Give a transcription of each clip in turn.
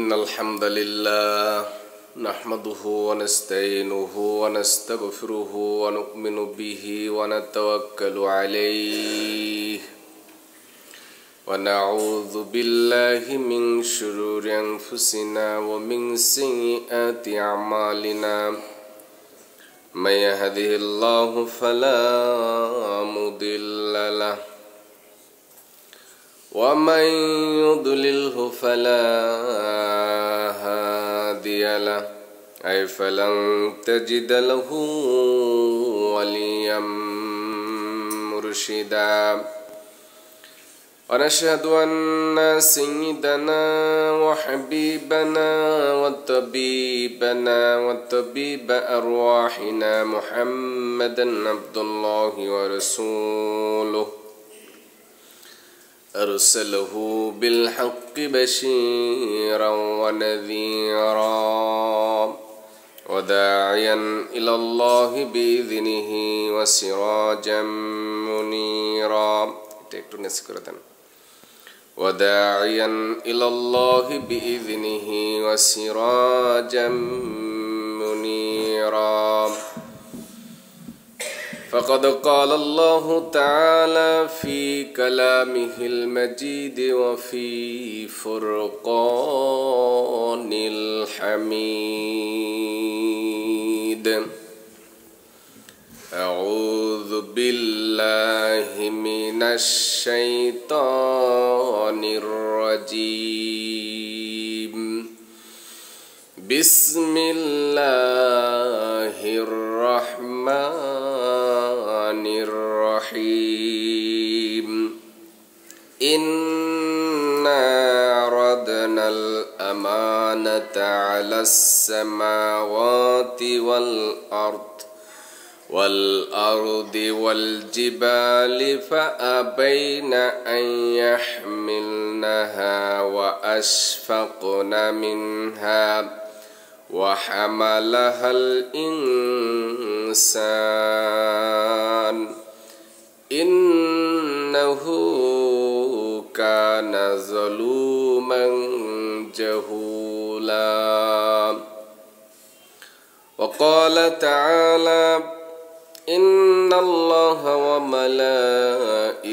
إن الحمد لله نحمده ونستعينه ونستغفره ونؤمن به ونتوكل عليه ونعوذ بالله من شرور أنفسنا ومن سيئات أعمالنا من يهده الله فلا مضل له ومن يضلله فلا هادي له أي فلن تجد له وليا مرشدا ونشهد أن سيدنا وحبيبنا وطبيب أرواحنا محمدا عبد الله ورسوله أرسله بالحق بشيرا ونذيرا وداعيا إلى الله بإذنه وسراجا منيرا وداعيا إلى الله بإذنه وسراجا منيرا فقد قال الله تعالى في كلامه المجيد وفي فرقان الحميد أعوذ بالله من الشيطان الرجيم بسم الله الرحمن الرحيم إنا عرضنا الأمانة على السماوات والأرض والجبال فأبين أن يحملنها وأشفقن منها وحملها الإنسان إنه كان ظلوما جهولا وقال تعالى إن الله وملائكته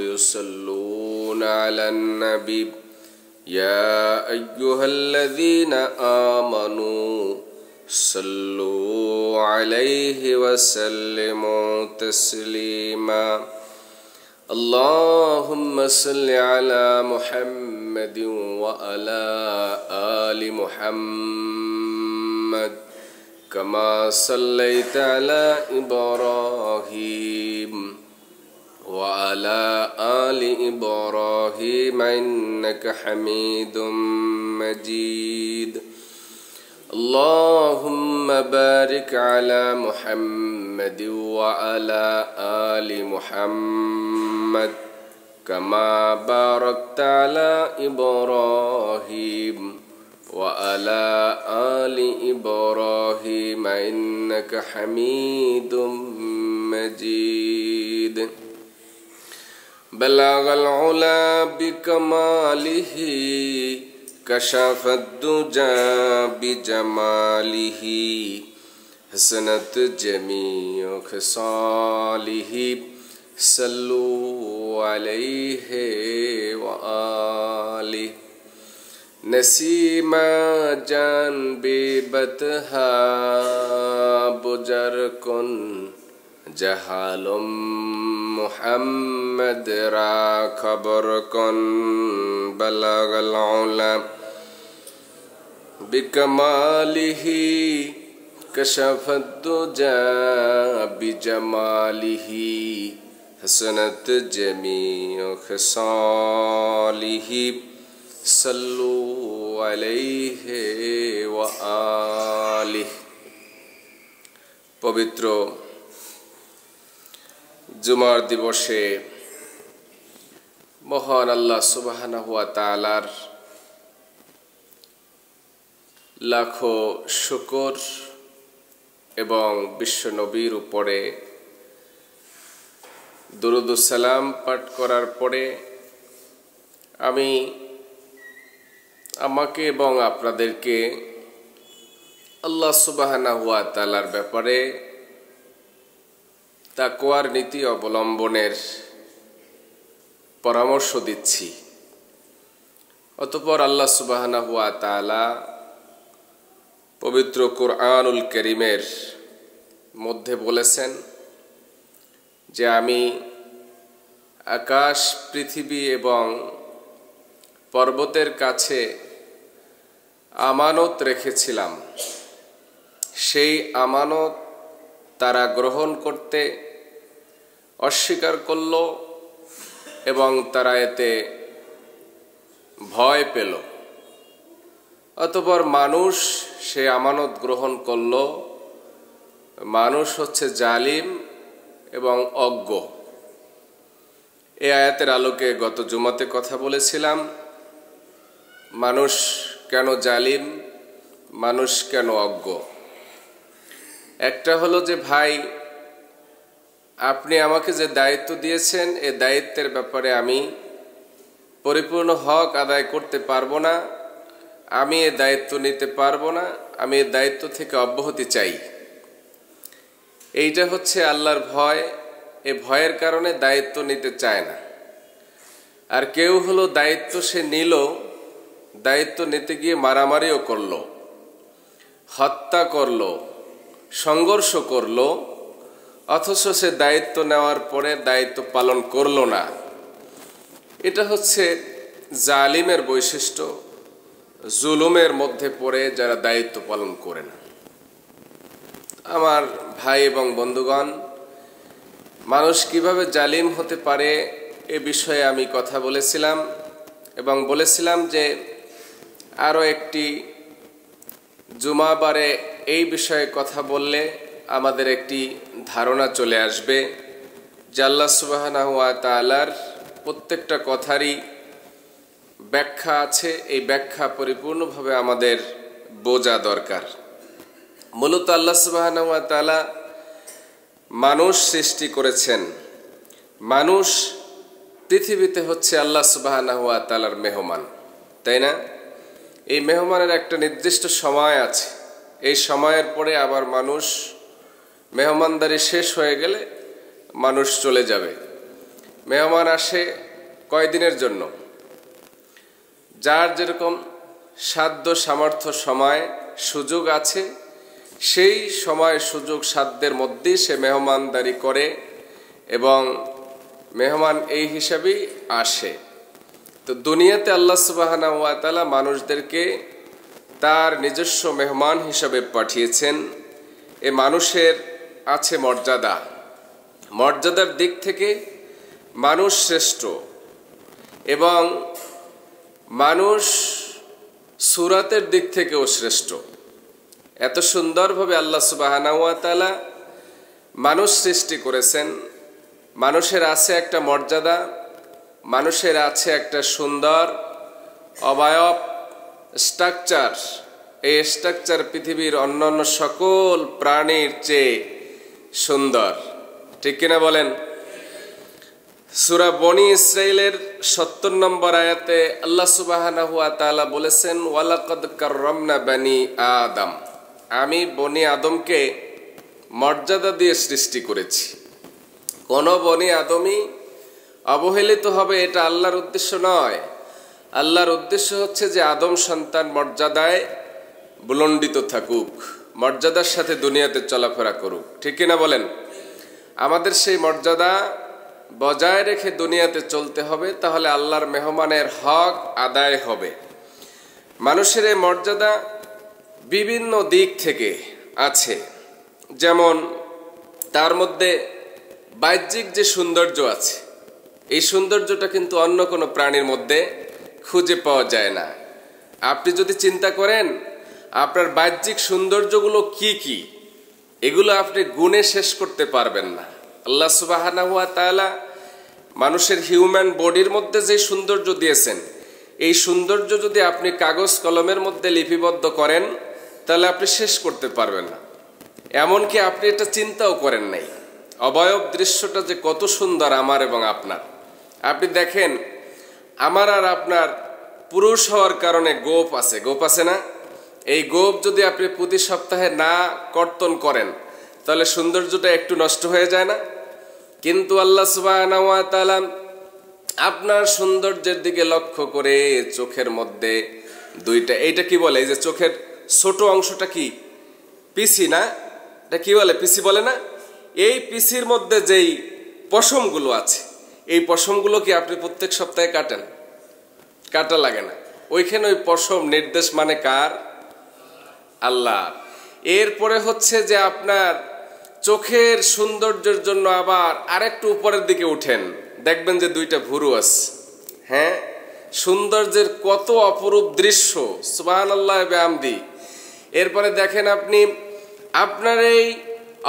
يصلون على النبي يا أيها الذين آمنوا صلوا عليه وسلموا تسليما اللهم صل على محمد وعلى آل محمد كما صليت على إبراهيم وعلى آل إبراهيم إنك حميد مجيد اللهم بارك على محمد وعلى آل محمد كما باركت على إبراهيم وعلى آل إبراهيم إنك حميد مجيد بلغ العلا بكماله كشف الدجى بجماله حسنت جميع خصاله صلوا عليه وآله نسیما جان بے بتہا بجر کن جہالم محمد را خبر کن بلغ العلا بکمالہ کشف الدجى بجمالہ حسنت جمیع خصالہ صلوا عليه وآله পবিত্র জুমার দিবসে মহান আল্লাহ সুবহানাহু ওয়া তাআলার লাখো শুকর এবং বিশ্ব নবীর উপরে দরুদ ও সালাম পাঠ করার পরে আমি আমাকে এবং আপনাদেরকে আল্লাহ সুবহানাহু ওয়া তাআলার ব্যাপারে তাকওয়ার নীতি অবলম্বনের পরামর্শ দিচ্ছি। অতঃপর আল্লাহ সুবহানাহু ওয়া তাআলা পবিত্র কুরআনুল কারীমের মধ্যে বলেছেন যে আমি আকাশ, পৃথিবী এবং পর্বতের কাছে আমানত রেখেছিলাম। সেই আমানত তারা গ্রহণ করতে অস্বীকার করল এবং তারা এতে ভয় পেল। অতঃপর মানুষ সে আমানত গ্রহণ করল। মানুষ হচ্ছে জালিম এবং অজ্ঞ। এই আয়াতের আলোকে গত জুমাতে কথা বলেছিলাম, মানুষ কেন জালিম, মানুষ কেন অজ্ঞ। একটা হলো যে ভাই, আপনি আমাকে যে দায়িত্ব দিয়েছেন এই দায়িত্বের ব্যাপারে আমি পরিপূর্ণ হক আদায় করতে পারবো না, আমি এই দায়িত্ব নিতে পারবো না, আমি এই দায়িত্ব থেকে অব্যাহতি চাই। এইটা হচ্ছে আল্লাহর ভয়। এই ভয়ের কারণে দায়িত্ব নিতে চায় না। আর কেউ হলো দায়িত্ব সে নিল, দায়িত্ব নিতে গিয়ে মারামারিও করলো, হত্যা করলো, সংঘর্ষ করলো, অথচ সে দায়িত্ব নেওয়ার পরে দায়িত্ব পালন করলো না। এটা হচ্ছে জালিমের বৈশিষ্ট্য, জুলুমের মধ্যে পড়ে যারা দায়িত্ব পালন করে না। আমার ভাই এবং বন্ধুগণ, মানুষ কিভাবে জালিম হতে পারে এ বিষয়ে আমি কথা বলেছিলাম এবং বলেছিলাম যে আরও একটি জুমাবারে এই বিষয়ে কথা বললে আমাদের একটি ধারণা চলে আসবে যে আল্লাহ সুবহানাহু ওয়া তাআলার প্রত্যেকটা কথারই ব্যাখ্যা আছে। এই ব্যাখ্যা পরিপূর্ণভাবে আমাদের বোঝা দরকার। মূলত আল্লাহ সুবহানাহু ওয়া তাআলা মানুষ সৃষ্টি করেছেন। মানুষ পৃথিবীতে হচ্ছে আল্লাহ সুবহানাহু ওয়া তাআলার মেহমান, তাই না? এই মেহমানের একটা নির্দিষ্ট সময় আছে। এই সময়ের পরে আবার মানুষ, মেহমানদারি শেষ হয়ে গেলে মানুষ চলে যাবে। মেহমান আসে কয়দিনের জন্য? যার যেরকম সাধ্য সামর্থ্য সময় সুযোগ আছে সেই সময় সুযোগ সাধ্যের মধ্যেই সে মেহমানদারি করে এবং মেহমান এই হিসাবেই আসে। তো দুনিয়াতে আল্লাহ সুবহানাহু ওয়া তাআলা মানুষদেরকে তার নিজস্ব মেহমান হিসাবে পাঠিয়েছেন। এ মানুষের আছে মর্যাদা। মর্যাদার দিক থেকে মানুষ শ্রেষ্ঠ এবং মানুষ সুরাতের দিক থেকেও শ্রেষ্ঠ। এত সুন্দরভাবে আল্লাহ সুবহানাহু ওয়া তাআলা মানুষ সৃষ্টি করেছেন। মানুষের আছে একটা মর্যাদা, মানুষের আছে একটা সুন্দর অবয়ব, স্ট্রাকচার। এই স্ট্রাকচার পৃথিবীর অন্যান্য সকল প্রাণীর চেয়ে সুন্দর, ঠিক কিনা বলেন? সূরা বনি ইসরাইলের ৭০ নম্বর আয়াতে আল্লাহ সুবহানাহু ওয়া তাআলা বলেছেন, ওয়ালাকাদ কাররামনা বানি আদম, আমি বনি আদমকে মর্যাদা দিয়ে সৃষ্টি করেছি। কোন বনি আদমই অবহেলিত হবে এটা আল্লাহর উদ্দেশ্য নয়। আল্লাহর উদ্দেশ্য হচ্ছে যে আদম সন্তান মর্যাদায় বুলন্ডিত থাকুক, মর্যাদার সাথে দুনিয়াতে চলাফেরা করুক, ঠিক কিনা বলেন? আমাদের সেই মর্যাদা বজায় রেখে দুনিয়াতে চলতে হবে, তাহলে আল্লাহর মেহমানের হক আদায় হবে। মানুষের এই মর্যাদা বিভিন্ন দিক থেকে আছে। যেমন তার মধ্যে বাহ্যিক যে সৌন্দর্য আছে, এই সৌন্দর্যটা কিন্তু অন্য কোনো প্রাণীর মধ্যে খুঁজে পাওয়া যায় না। আপনি যদি চিন্তা করেন আপনার বাহ্যিক সৌন্দর্যগুলো কি কি, এগুলো আপনি গুণে শেষ করতে পারবেন না। আল্লাহ সুবহানাহু ওয়া তাআলা মানুষের হিউম্যান বডির মধ্যে যে সৌন্দর্য দিয়েছেন, এই সৌন্দর্য যদি আপনি কাগজ কলমের মধ্যে লিপিবদ্ধ করেন তাহলে আপনি শেষ করতে পারবেন না। এমনকি আপনি এটা চিন্তাও করেন নাই অবয়ব দৃশ্যটা যে কত সুন্দর আমার এবং আপনার। আপনি দেখেন আমার আর আপনার পুরুষ হওয়ার কারণে গোপ আছে না? এই গোপ যদি আপনি প্রতি সপ্তাহে না কর্তন করেন তাহলে সৌন্দর্যটা একটু নষ্ট হয়ে যায় না? কিন্তু আল্লাহ সুবহানাহু ওয়া তাআলা আপনার সৌন্দর্যের দিকে লক্ষ্য করে চোখের মধ্যে দুইটা, এইটা কি বলে, এই যে চোখের ছোট অংশটা কি পিসি না? এটা কি বলে, পিসি বলে না? এই পিসির মধ্যে যেই পশমগুলো আছে, এই পশমগুলো কি আপনি প্রত্যেক সপ্তাহে কাটেন? কাটা লাগে না। ওইখানে ওই পশম নির্দেশ মানে কার? আল্লাহ। এরপরে হচ্ছে যে আপনার চোখের সৌন্দর্যের জন্য আবার আরেকটু উপরের দিকে উঠেন, দেখবেন যে দুইটা ভুরু আছে। হ্যাঁ, সৌন্দর্যের কত অপরূপ দৃশ্য, সুবহানাল্লাহ বিহামদি। এরপরে দেখেন আপনি আপনার এই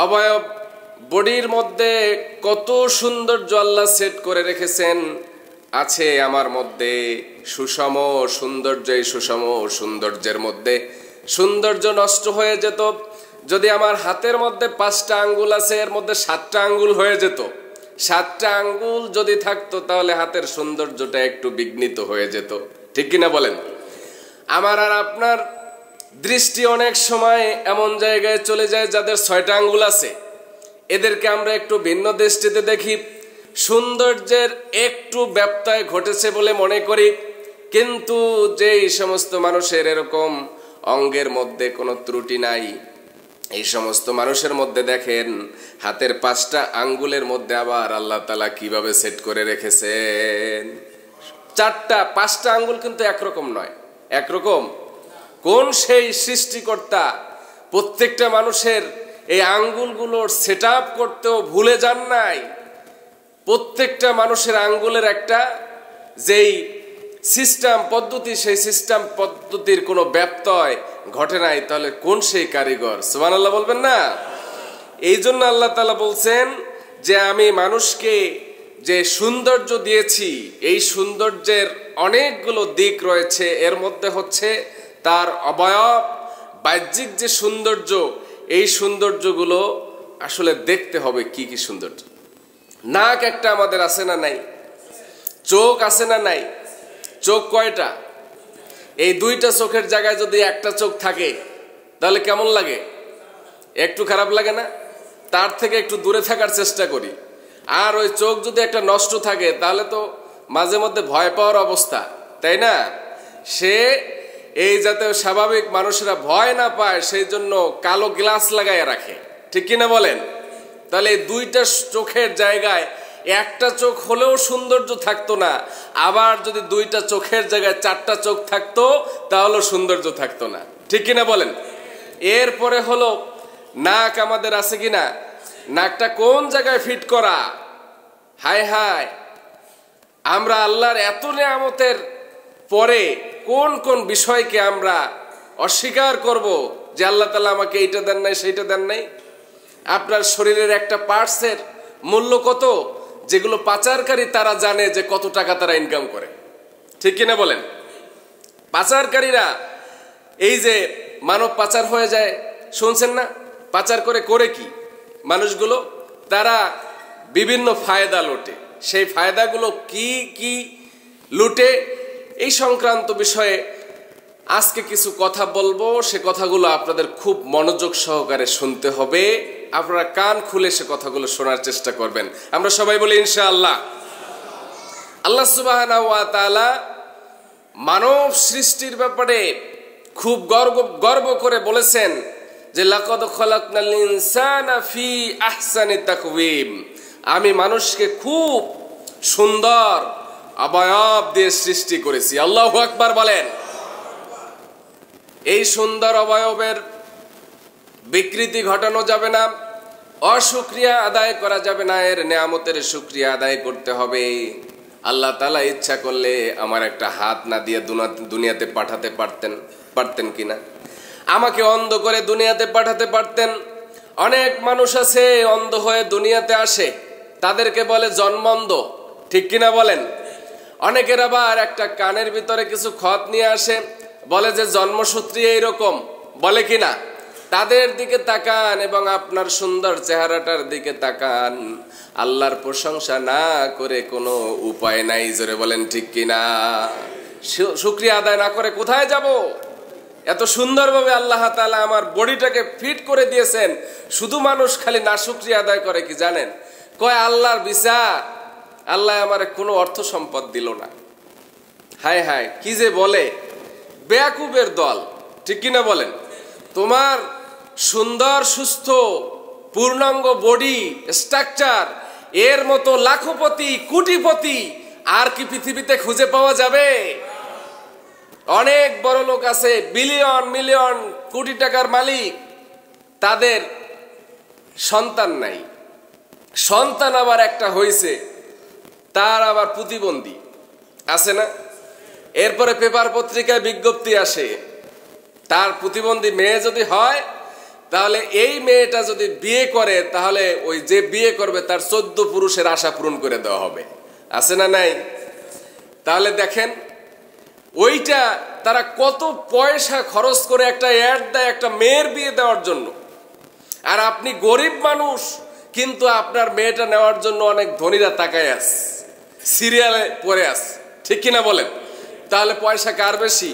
অবয়ব বডির মধ্যে কত সৌন্দর্য আল্লাহ সেট করে রেখেছেন। আছে আমার মধ্যে সুষম সৌন্দর্য, এই সুষম সৌন্দর্যের মধ্যে সৌন্দর্য নষ্ট হয়ে যেত যদি আমার হাতের মধ্যে 5টা আঙ্গুল আছে, এর মধ্যে 7টা আঙ্গুল হয়ে যেত। 7টা আঙ্গুল যদি থাকতো তাহলে হাতের সৌন্দর্যটা একটু বিঘ্নিত হয়ে যেত, ঠিক কিনা বলেন? আমার আর আপনার দৃষ্টি অনেক সময় এমন জায়গায় চলে যায় যাদের 6টা আঙ্গুল আছে, এদেরকে আমরা একটু ভিন্ন দৃষ্টিতে দেখি, সৌন্দর্যের একটু ব্যত্যয় ঘটেছে বলে মনে করি। কিন্তু যেই সমস্ত মানুষের এরকম অঙ্গের মধ্যে কোনো ত্রুটি নাই, এই সমস্ত মানুষের মধ্যে দেখেন হাতের 5টা আঙ্গুলের মধ্যে আবার আল্লাহ তাআলা কিভাবে সেট করে রেখেছেন। 5টা আঙ্গুল কিন্তু একরকম নয়, একরকম। কোন সেই সৃষ্টিকর্তা প্রত্যেকটা মানুষের এই আঙ্গুলগুলোর সেট আপ করতেও ভুলে যান নাই। প্রত্যেকটা মানুষের আঙ্গুলের একটা যেই সিস্টেম পদ্ধতি, সেই সিস্টেম পদ্ধতির কোনো ব্যত্যয় ঘটে নাই। তাহলে কোন সেই কারিগর? সুবহানাল্লাহ বলবেন না? এই জন্য আল্লাহ তাআলা বলছেন যে আমি মানুষকে যে সৌন্দর্য দিয়েছি, এই সৌন্দর্যের অনেকগুলো দিক রয়েছে। এর মধ্যে হচ্ছে তার অবয়ব, বাহ্যিক যে সৌন্দর্য, এই সৌন্দর্যগুলো আসলে দেখতে হবে কি কি সৌন্দর্য। নাক একটা আমাদের আছে না নাই? চোখ আছে না নাই? চোখ কয়টা? এই 2টা চোখের জায়গায় যদি একটা চোখ থাকে তাহলে কেমন লাগে? একটু খারাপ লাগে না? তার থেকে একটু দূরে থাকার চেষ্টা করি। আর ওই চোখ যদি একটা নষ্ট থাকে তাহলে তো মাঝে মধ্যে ভয় পাওয়ার অবস্থা, তাই না? সে এই যাতে স্বাভাবিক মানুষেরা ভয় না পায় সেই জন্য কালো গ্লাস লাগাইয়া রাখে, ঠিক কিনা বলেন? তাহলে এই 2টা চোখের জায়গায় একটা চোখ হলেও সৌন্দর্য থাকতো না। আবার যদি 2টা চোখের জায়গায় 4টা চোখ থাকতো তাহলে সৌন্দর্য থাকতো না, ঠিক কিনা বলেন? এরপরে হলো নাক আমাদের আছে কিনা? নাকটা কোন জায়গায় ফিট করা? হায় হায়, আমরা আল্লাহর এত নিয়ামতের পরে কোন কোন বিষয়কে আমরা অস্বীকার করব যে আল্লাহ তাআলা আমাকে এইটা দেন নাই, সেইটা দেন নাই? আপনার শরীরের একটা পার্টসের মূল্য কত, যেগুলো পাচারকারী তারা জানে যে কত টাকা তারা ইনকাম করে, ঠিক কিনা বলেন? পাচারকারীরা এই যে মানব পাচার হয়ে যায়, শুনছেন না? পাচার করে কি মানুষগুলো? তারা বিভিন্ন ফায়দা লুটে। সেই ফায়দাগুলো কি কি লুটে, এই সংক্রান্ত বিষয়ে আজকে কিছু কথা বলবো। সে কথাগুলো আপনাদের খুব মনোযোগ সহকারে শুনতে হবে। আপনারা কান খুলে সে কথাগুলো শোনার চেষ্টা করবেন। আমরা সবাই বলি ইনশাআল্লাহ। আল্লাহ সুবহানাহু ওয়া তাআলা মানব সৃষ্টির ব্যাপারে খুব গর্ব করে বলেছেন যে লাকাদ খালাকনাল ইনসানা ফি আহসানি তাকওয়িম, আমি মানুষকে খুব সুন্দর অবয়ব দিয়ে সৃষ্টি করেছি। আল্লাহু আকবার বলেন। এই সুন্দর অবয়বের বিকৃতি ঘটানো যাবে না, অশুকরিয়া আদায় করা যাবে না, এর নিয়ামতের শুকরিয়া আদায় করতে হবে। আল্লাহ তাআলা ইচ্ছা করলে আমার একটা হাত না দিয়ে দুনিয়াতে পাঠাতে পারতেন কিনা? আমাকে অন্ধ করে দুনিয়াতে পাঠাতে পারতেন। অনেক মানুষ আছে অন্ধ হয়ে দুনিয়াতে আসে, তাদেরকে বলে জন্মন্ধ, ঠিক কিনা বলেন? অনেকের আবার একটা কানের ভিতরে কিছু ক্ষত নিয়ে আসে, বলে যে জন্মসূত্রে এইরকম, বলে কিনা? তাদের দিকে তাকান এবং আপনার সুন্দর চেহারাটার দিকে তাকান। আল্লাহর প্রশংসা না করে কোনো উপায় নাই, জোরে বলেন ঠিক কিনা? শুকরিয়া আদায় না করে কোথায় যাব? এত সুন্দরভাবে আল্লাহ তাআলা আমার বডিটাকে ফিট করে দিয়েছেন, শুধু মানুষ খালি না শুকরিয়া আদায় করে কি জানেন? কয় আল্লাহর বিচার, আল্লাহ আমার কোনো অর্থ সম্পদ দিল না। হায় হায়, কি যে বলে, বেয়াকুবের দল, ঠিক কিনা বলেন? তোমার সুন্দর সুস্থ পূর্ণাঙ্গ বডি স্ট্রাকচার, এর মতো লাখপতি কোটিপতি আর কি পৃথিবীতে খুঁজে পাওয়া যাবে? অনেক বড় লোক আছে, বিলিয়ন মিলিয়ন কোটি টাকার মালিক, তাদের সন্তান নাই। সন্তান আবার একটা হয়েছে, তার আবার প্রতিবন্ধী আছে না? এরপরে পেপার পত্রিকায় বিজ্ঞপ্তি আসে, তার প্রতিবন্ধী মেয়ে যদি হয়, তাহলে এই মেয়েটা যদি বিয়ে করে, তাহলে ওই যে বিয়ে করবে তার 14 পুরুষের আশা পূরণ করে দেওয়া হবে। আছে না নাই? তাহলে দেখেন ওইটা তারা কত পয়সা খরচ করে একটা অ্যাড দেয় একটা মেয়ের বিয়ে দেওয়ার জন্য। আর আপনি গরিব মানুষ, কিন্তু আপনার মেয়েটা নেওয়ার জন্য অনেক ধনীরা তাকায় আছে, সিরিয়ালে পড়ে আছে, ঠিক কিনা বলেন? তাহলে পয়সা কার বেশি?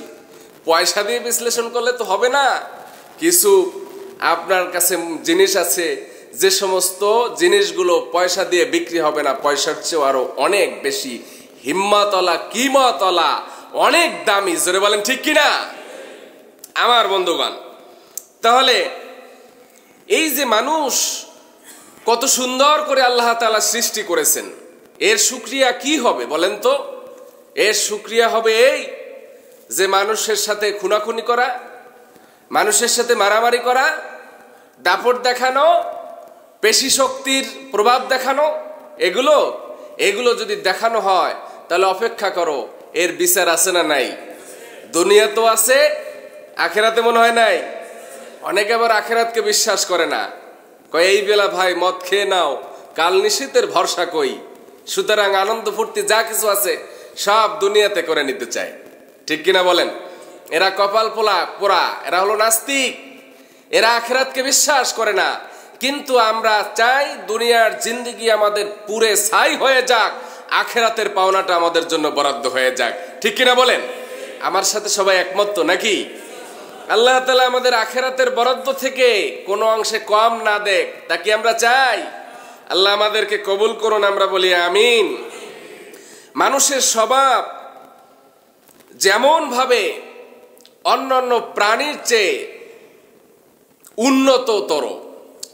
পয়সা দিয়ে বিশ্লেষণ করলে তো হবে না। কিছু আপনার কাছে জিনিস আছে, যে সমস্ত জিনিসগুলো পয়সা দিয়ে বিক্রি হবে না, পয়সার চেয়েও আরো অনেক বেশি হিম্মতলা কিমতলা, অনেক দামি। জোরে বলেন ঠিক কিনা আমার বন্ধুগণ? তাহলে এই যে মানুষ কত সুন্দর করে আল্লাহ তাআলা সৃষ্টি করেছেন, এর শুকরিয়া কি হবে বলেন তো? এর শুকরিয়া হবে এই যে মানুষের সাথে খুনাখুনি করা, মানুষের সাথে মারামারি করা, দাপট দেখানো, পেশি শক্তির প্রভাব দেখানো, এগুলো যদি দেখানো হয়, তাহলে অপেক্ষা করো, এর বিচার আছে না নাই? দুনিয়া তো আছে, আখেরাতে মনে হয় নাই। অনেকে আবার আখেরাতকে বিশ্বাস করে না, কয় এই বেলা ভাই মদ খেয়ে নাও, কাল নিশীথের ভরসা কই। সুতরাং আনন্দ ফুর্তি যা কিছু আছে সব দুনিয়াতে করে নিতে চায়, ঠিক কিনা বলেন? এরা কপাল পোড়া, এরা হলো নাস্তিক, এরা আখেরাতকে বিশ্বাস করে না। কিন্তু আমরা চাই দুনিয়ার জিন্দেগি আমাদের পুরে ছাই হয়ে যাক, আখেরাতের পাওনাটা আমাদের জন্য বরাদ্দ হয়ে যাক, ঠিক কিনা বলেন? আমার সাথে সবাই একমত তো নাকি? আল্লাহ তাআলা আমাদের আখেরাতের বরাদ্দ থেকে কোনো অংশে কম না দেখ, তা কি আমরা চাই? আল্লাহ আমাদেরকে কবুল করুন, আমরা বলি আমিন। মানুষের স্বভাব যেমন ভাবে অন্যান্য প্রাণীর চেয়ে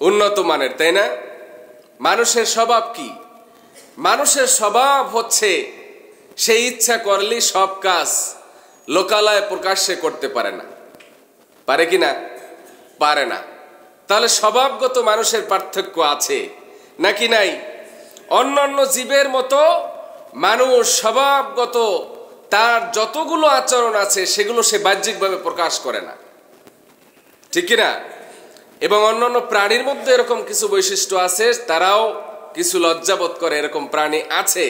উন্নত মানের, তাই না? মানুষের স্বভাব কি? মানুষের স্বভাব হচ্ছে সে ইচ্ছা করলেই সব কাজ লোকালয়ে প্রকাশ্যে করতে পারে না। পারে কি না? পারে না। তাহলে স্বভাবগত মানুষের পার্থক্য আছে নাকি নাই? অন্যান্য জীবের মতো মানুষ স্বভাবগত তার যতগুলো আচরণ আছে সেগুলো সে বাহ্যিকভাবে প্রকাশ করে না, ঠিক কিনা? এবং অন্যান্য প্রাণীর মধ্যে এরকম কিছু বৈশিষ্ট্য আছে, তারাও কিছু লজ্জাবোধ করে, এরকম প্রাণী আছে।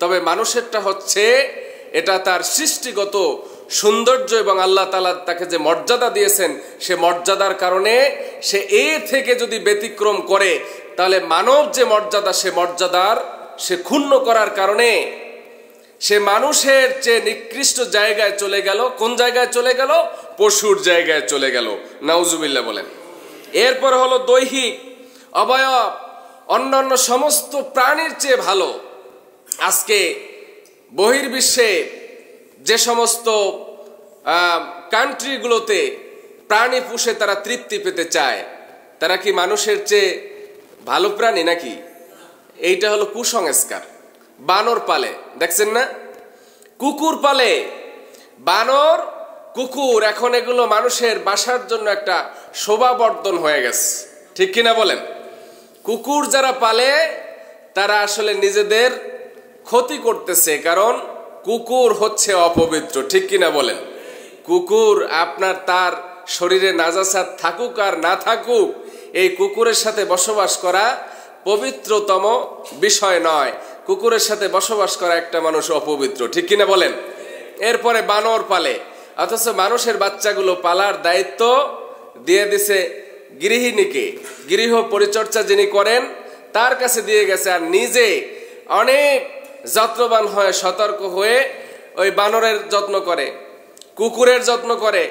তবে মানুষেরটা হচ্ছে এটা তার সৃষ্টিগত সৌন্দর্য এবং আল্লাহ তাআলা তাকে যে মর্যাদা দিয়েছেন, সে মর্যাদার কারণে সে থেকে যদি ব্যতিক্রম করে, তাহলে মানব যে মর্যাদা, সে মর্যাদার সে ক্ষুণ্ণ করার কারণে সে মানুষের চেয়ে নিকৃষ্ট জায়গায় চলে গেল। কোন জায়গায় চলে গেল? পশুর জায়গায় চলে গেল। নাউজুবিল্লাহ বলেন। এরপর হলো দৈহিক অবয়ব অন্যান্য সমস্ত প্রাণীর চেয়ে ভালো। আজকে বহির্বিশ্বে যে সমস্ত কান্ট্রিগুলোতে প্রাণী পুষে তারা তৃপ্তি পেতে চায়, তারা কি মানুষের চেয়ে ভালো প্রাণী নাকি? এইটা হলো কুসংস্কার। বানর পালে, দেখছেন না? কুকুর পালে, বানর কুকুর, এখন এগুলো মানুষের বাসার জন্য একটা শোভাবর্ধন হয়ে গেছে, ঠিক কিনা বলেন? কুকুর যারা পালে তারা আসলে নিজেদের ক্ষতি করতেছে, কারণ কুকুর হচ্ছে অপবিত্র, ঠিক কিনা বলেন? কুকুর আপনার তার শরীরে নাজাসাত থাকুক আর না থাকুক, এই কুকুরের সাথে বসবাস করা পবিত্রতম বিষয় নয়। কুকুরের সাথে বসবাস করা একটা মানুষ অপবিত্র, ঠিক কিনা বলেন? এরপরে বানর পালে, অথচ মানুষের বাচ্চাগুলো পালার দায়িত্ব দিয়ে দিছে গৃহিণীকে, গৃহ পরিচর্যা যিনি করেন তার কাছে দিয়ে গেছে, আর নিজে অনেক যত্নবান হয়ে সতর্ক হয়ে ওই বানরের যত্ন করে, কুকুরের যত্ন করে,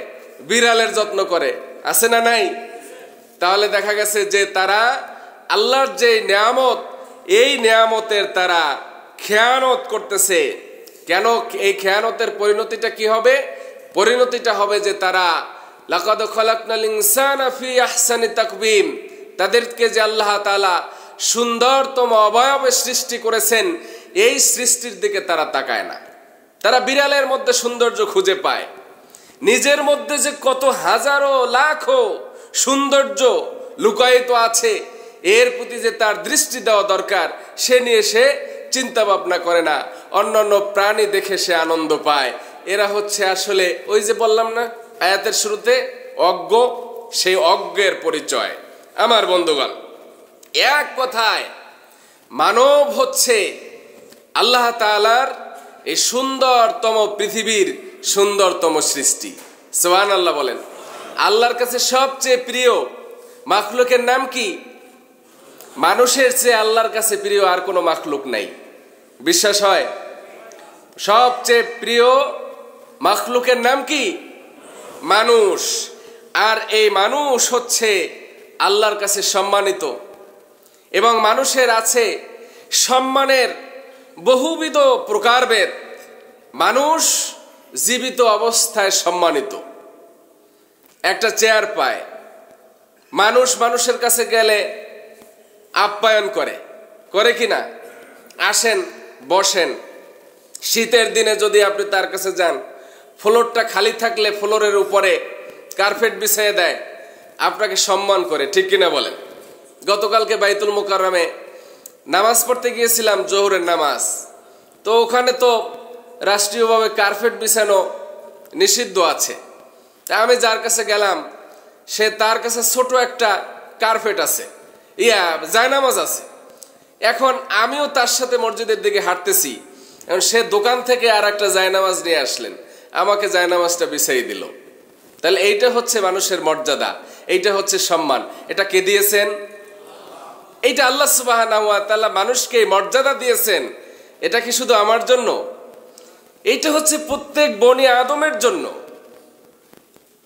বিড়ালের যত্ন করে, আছে না নাই? তাহলে দেখা গেছে যে তারা আল্লাহর যে নিয়ামত, এই নিয়ামতের তারা খেয়ানত করতেছে। কেন? এই খেয়ানতের পরিণতিটা কি হবে? পরিণতিটা হবে যে তারা লাকাদ খালাকনাল ইনসানা ফি আহসানি তাকবীম, তাদেরকে যে আল্লাহ তাআলা সুন্দরতম অবয়বে সৃষ্টি করেছেন, এই সৃষ্টির দিকে তারা তাকায় না। তারা বিড়ালের মধ্যে সৌন্দর্য খুঁজে পায়, নিজের মধ্যে যে কত হাজারো লাখো সৌন্দর্য লুকায়িত আছে, এর প্রতি যে তার দৃষ্টি দেওয়া দরকার, সে নিয়ে সে চিন্তা ভাবনা করে না। অন্যান্য প্রাণী দেখে সে আনন্দ পায়। এরা হচ্ছে আসলে ওই যে বললাম না আয়াতের শুরুতে, অজ্ঞ। সেই অজ্ঞের পরিচয়। আমার বন্ধুগণ, এক কথায় মানব হচ্ছে আল্লাহ তাআলার এই সুন্দরতম পৃথিবীর সুন্দরতম সৃষ্টি। সুবহানাল্লাহ বলেন। আল্লাহর কাছে সবচেয়ে প্রিয় মাখলুকের নাম কি? মানুষের চেয়ে আল্লাহর কাছে প্রিয় আর কোনো মাখলুক নাই। বিশ্বাস হয়? সবচেয়ে প্রিয় মাখলুকের নাম কি? মানুষ। আর এই মানুষ হচ্ছে আল্লাহর কাছে সম্মানিত, এবং মানুষের আছে সম্মানের বহুবিধ প্রকারভেদ। মানুষ জীবিত অবস্থায় সম্মানিত। একটা চেয়ার পায়, মানুষ মানুষের কাছে গেলে আপ্যায়ন করে, করে কিনা? আসেন, বসেন। শীতের দিনে যদি আপনি তার কাছে যান, ফ্লোরটা খালি থাকলে ফ্লোরের উপরে কার্পেট বিছিয়ে দেয়, আপনাকে সম্মান করে, ঠিক কিনা বলেন? গতকালকে বাইতুল মুকাররমে নামাজ পড়তে গিয়েছিলাম, জোহরের নামাজ। তো ওখানে তো রাষ্ট্রীয়ভাবে কার্পেট বিছানো নিষিদ্ধ আছে। তা আমি যার কাছে গেলাম, সে তার কাছে ছোট একটা কার্পেট আছে, জায়নামাজ আছে। এখন আমিও তার সাথে মসজিদের দিকে হাঁটতেছি, এখন সে দোকান থেকে আর একটা জায়নামাজ নিয়ে আসলেন, আমাকে জায়নামাজটা বিছাই দিল। তাহলে এইটা হচ্ছে মানুষের মর্যাদা, এইটা হচ্ছে সম্মান। এটা কে দিয়েছেন? এইটা আল্লাহ সুবহানাহু ওয়া তাআলা মানুষকে মর্যাদা দিয়েছেন। এটা কি শুধু আমার জন্য? এইটা হচ্ছে প্রত্যেক বনি আদমের জন্য।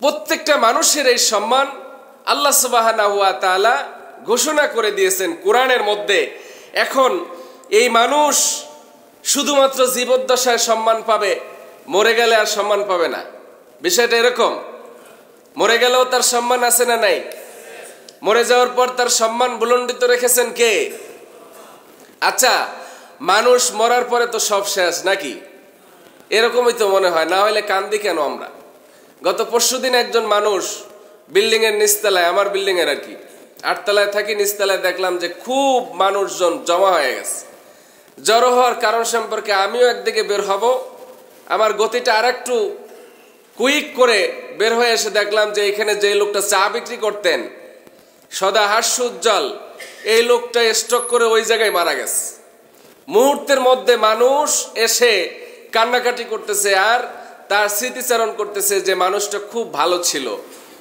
প্রত্যেকটা মানুষের এই সম্মান আল্লাহ সুবহানাহু ওয়া তাআলা ঘোষণা করে দিয়েছেন কোরআনের মধ্যে। এখন এই মানুষ শুধুমাত্র জীবদ্দশায় সম্মান পাবে, মরে গেলে আর সম্মান পাবে না। বিষয়টা এরকম। মরে গেলেও তার সম্মান আছে না নাই? মরে যাওয়ার পর তার সম্মান বুলন্ডিত রেখেছেন কে? আচ্ছা, মানুষ মরার পরে তো সব শেষ নাকি? এরকমই তো মনে হয়, না হলে কান্দি কেন আমরা? গত পরশুদিন একজন মানুষ বিল্ডিং এর নিচতলায়, আমার বিল্ডিং এর আর কি, 8 তলায় থাকি, নিচতলায় দেখলাম যে খুব মানুষজন জমা হয়ে গেছে। জড়ো হওয়ার কারণ সম্পর্কে আমিও একদিকে বের হব, আমার গতিটা আর একটু কুইক করে বের হয়ে এসে দেখলাম যে এখানে যে লোকটা চা বিক্রি করতেন, সদা হাস্য উজ্জ্বল, এই লোকটা স্ট্রোক করে ওই জায়গায় মারা গেছে। মুহূর্তের মধ্যে মানুষ এসে কান্নাকাটি করতেছে আর তার স্মৃতিচারণ করতেছে যে মানুষটা খুব ভালো ছিল,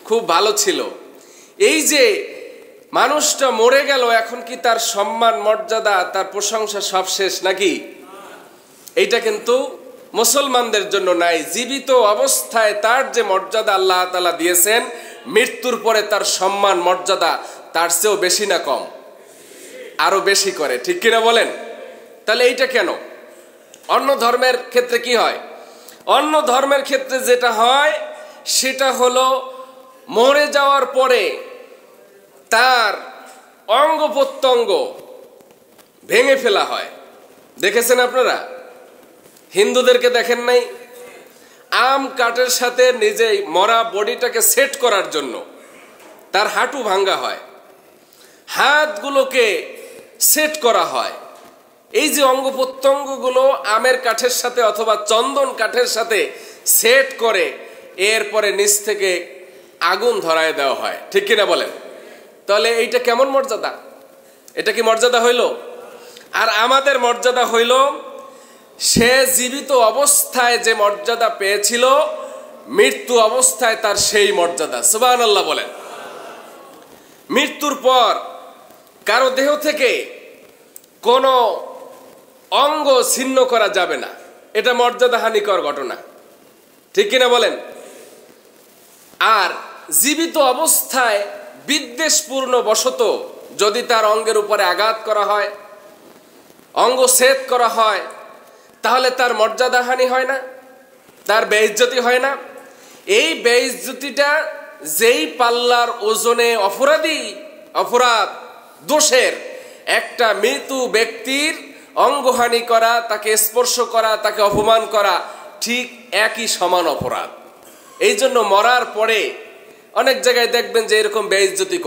খুব ভালো ছিল। এই যে মানুষটা মরে গেল, এখন কি তার সম্মান, মর্যাদা, তার প্রশংসা সব শেষ নাকি? এইটা কিন্তু মুসলমানদের জন্য নাই। জীবিত অবস্থায় তার যে মর্যাদা আল্লাহ তাআলা দিয়েছেন, মৃত্যুর পরে তার সম্মান, মর্যাদা তার চেয়েও বেশি না কম? আরো বেশি করে, ঠিক কিনা বলেন? তাহলে এইটা কেন? অন্য ধর্মের ক্ষেত্রে কি হয়? অন্য ধর্মের ক্ষেত্রে যেটা হয় সেটা হলো মরে যাওয়ার পরে তার অঙ্গ প্রত্যঙ্গ ভেঙে ফেলা হয়। দেখেছেন আপনারা? হিন্দুদেরকে দেখেন নাই? আম কাঠের সাথে নিজেই মরা বডিটাকে সেট করার জন্য তার হাঁটু ভাঙ্গা হয়, হাতগুলোকে সেট করা হয়। এই যে অঙ্গ প্রত্যঙ্গগুলো আমের কাঠের সাথে অথবা চন্দন কাঠের সাথে সেট করে এরপরে নিচ থেকে আগুন ধরায় দেওয়া হয়, ঠিক কিনা বলেন? তাহলে এইটা কেমন মর্যাদা? এটা কি মর্যাদা হইল? আর আমাদের মর্যাদা হইল সে জীবিত অবস্থায় যে মর্যাদা পেয়েছিল, মৃত্যু অবস্থায় তার সেই মর্যাদা। সুবহানাল্লাহ বলেন। মৃত্যুর পর কারো দেহ থেকে কোনো অঙ্গ ছিন্ন করা যাবে না। এটা মর্যাদাহানিকর ঘটনা, ঠিক কিনা বলেন? আর জীবিত অবস্থায় বিদ্বেষপূর্ণ বশত যদি তার অঙ্গের উপরে আঘাত করা হয়, অঙ্গচ্ছেদ করা হয়, তাহলে তার মর্যাদাহানি হয় না, তার বেইজ্জতি হয় না? এই বেইজ্জতিটা যেই পাল্লার ওজনে অপরাধ দোষের একটা মৃত্যু ব্যক্তির অঙ্গহানি করা, তাকে স্পর্শ করা, তাকে অপমান করা ঠিক একই সমান অপরাধ। এই জন্য মরার পরে অনেক জায়গায় দেখবেন যে এরকম বেইজ্জতি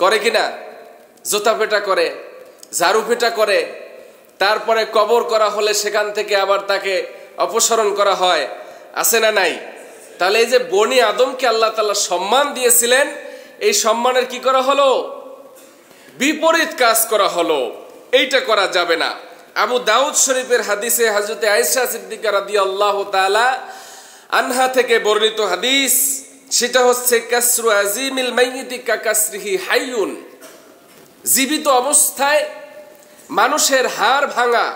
করে কিনা, জুতা পেটা করে, ঝাড়ু পেটা করে, তারপরে কবর করা হলে সেখান থেকে আবার তাকে অপসারণ করা হয়, আছে না নাই? তাহলে এই যে বনি আদমকে আল্লাহ তাআলা সম্মান দিয়েছিলেন, এই সম্মানের কি করা হলো? বিপরীত কাজ করা হলো। এইটা করা যাবে না। আবু দাউদ শরীফের হাদিসে হযরত আয়েশা সিদ্দিকা রাদিয়াল্লাহু তাআলা আনহা থেকে বর্ণিত হাদিস, সেটা হচ্ছে কাসরু আজিমিল মাইয়িতি কাকাসরিহি হাইয়ুন। জীবিত অবস্থায় মানুষের হাড় ভাঙা,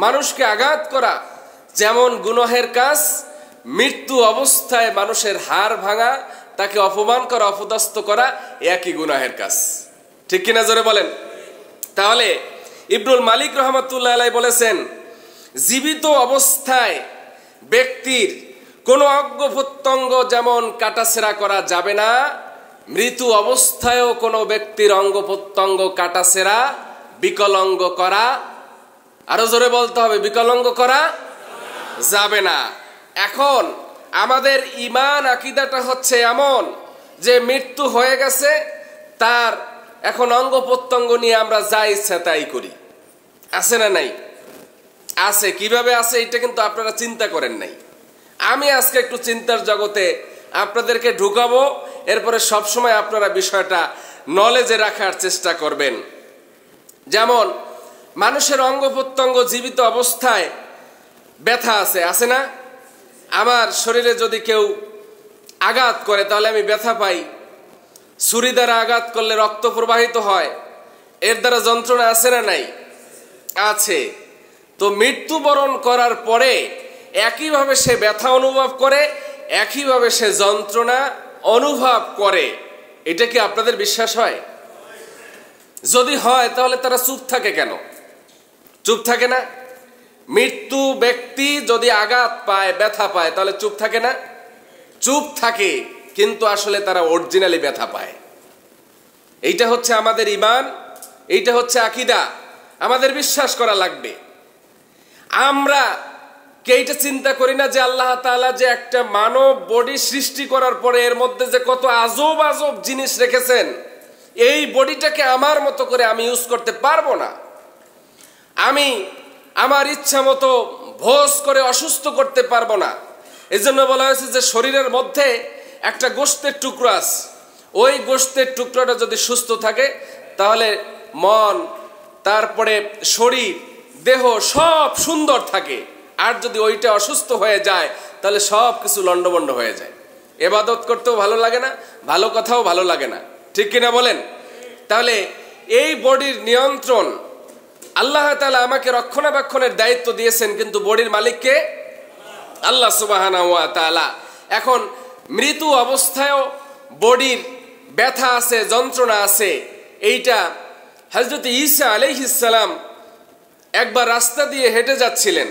মানুষকে আঘাত করা যেমন গুনাহের কাজ, মৃত্যু অবস্থায় মানুষের হাড় ভাঙা, তাকে অপমান করা, অপদস্থ করা একই গুনাহের কাজ, ঠিক কিনা জোরে বলেন? তাহলে ইবনুল মালিক রহমাতুল্লাহ আলাইহি বলেছেন, জীবিত অবস্থায় ব্যক্তির কোনো অঙ্গ প্রত্যঙ্গ যেমন কাটাছেঁড়া করা যাবে না, মৃত্যু অবস্থায়ও কোনো ব্যক্তির অঙ্গ প্রত্যঙ্গ কাটাছেঁড়া, বিকলাঙ্গ করা, আরো জোরে বলতে হবে, বিকলাঙ্গ করা যাবে না। এখন আমাদের ঈমান আকীদাটা হচ্ছে এমন যে মৃত্যু হয়ে গেছে, তার এখন অঙ্গ প্রত্যঙ্গ নিয়ে আমরা যা ইচ্ছা তাই করি, আছে না নাই? আছে। কিভাবে আছে এটা কিন্তু আপনারা চিন্তা করেন নাই। আমি আজকে একটু চিন্তার জগতে আপনাদেরকে ঢুকাবো, এরপরে সবসময় আপনারা বিষয়টা নলেজে রাখার চেষ্টা করবেন। যেমন মানুষের অঙ্গ প্রত্যঙ্গ জীবিত অবস্থায় ব্যথা আছে না? আমার শরীরে যদি কেউ আঘাত করে তাহলে আমি ব্যথা পাই, ছুরি দ্বারা আঘাত করলে রক্ত প্রবাহিত হয়, এর দ্বারা যন্ত্রণা আছে না নাই? আছে। তো মৃত্যুবরণ করার পরে একইভাবে সে ব্যথা অনুভব করে, একইভাবে সে যন্ত্রণা অনুভব করে। এটা কি আপনাদের বিশ্বাস হয়? যদি হয় তাহলে তারা চুপ থাকে কেন? চুপ থাকে না? মৃত্যু ব্যক্তি যদি আঘাত পায়, ব্যথা পায়, তাহলে চুপ থাকে না? চুপ থাকে, কিন্তু আসলে তারা অরিজিনালি ব্যথা পায়। এইটা হচ্ছে আমাদের ঈমান, এইটা হচ্ছে আকীদা, আমাদের বিশ্বাস করা লাগবে। আমরা কে এইটা চিন্তা করি না যে আল্লাহ তাআলা যে একটা মানব বডি সৃষ্টি করার পরে এর মধ্যে যে কত আজব আজব জিনিস রেখেছেন, এই বডিটাকে আমার মতো করে আমি ইউজ করতে পারবো না, আমি আমার ইচ্ছা মতো ভোজ করে অসুস্থ করতে পারবো না। এই জন্য বলা হয়েছে যে শরীরের মধ্যে একটা গোশতের টুকরো আছে, ওই গোশতের টুকরোটা যদি সুস্থ থাকে তাহলে মন, তারপরে শরীর, দেহ সব সুন্দর থাকে। আর যদি ওইটা অসুস্থ হয়ে যায় তাহলে সব কিছু লন্ডভন্ড হয়ে যায়, ইবাদত করতেও ভালো লাগে না, ভালো কথাও ভালো লাগে না, ঠিক কিনা বলেন? তাহলে এই বডির নিয়ন্ত্রণ আল্লাহ তাআলা আমাকে রক্ষণাবেক্ষণের দায়িত্ব দিয়েছেন, কিন্তু বডির মালিককে আল্লাহ সুবহানাহু ওয়া তাআলা। এখন মৃত্যু অবস্থায়ও বডির ব্যথা আছে, যন্ত্রণা আছে। এইটা হযরত ঈসা আলাইহিস সালাম একবার রাস্তা দিয়ে হেঁটে যাচ্ছিলেন,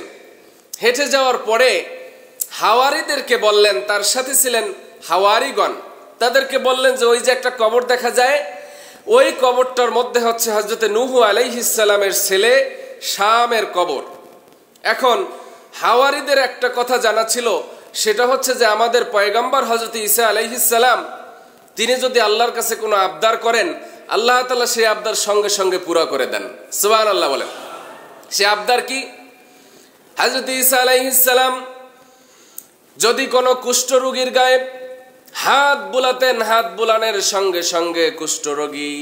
হেঁটে যাওয়ার পরে হাওয়ারীদেরকে বললেন, তার সাথে ছিলেন হাওয়ারীগণ, তাদেরকে বললেন যে ওই যে একটা কবর দেখা যায়, ওই কবরটার মধ্যে হচ্ছে হযরত নূহ আলাইহিস সালামের ছেলে শামের কবর। এখন হাওয়ারীদের একটা কথা জানা ছিল, সেটা হচ্ছে যে আমাদের পয়গম্বর হযরত ঈসা আলাইহিস সালাম তিনি যদি আল্লাহর কাছে কোনো আবদার করেন, আল্লাহ তাআলা সেই আবদার সঙ্গে সঙ্গে পুরা করে দেন। সুবহানাল্লাহ বলেন। সে আবদার কি? হযরত ঈসা আলাইহিস সালাম যদি কোনো কুষ্ঠরোগীর গায়ে হাত বুলাতেন, হাত বুলানোর সঙ্গে সঙ্গে কুষ্ঠরোগী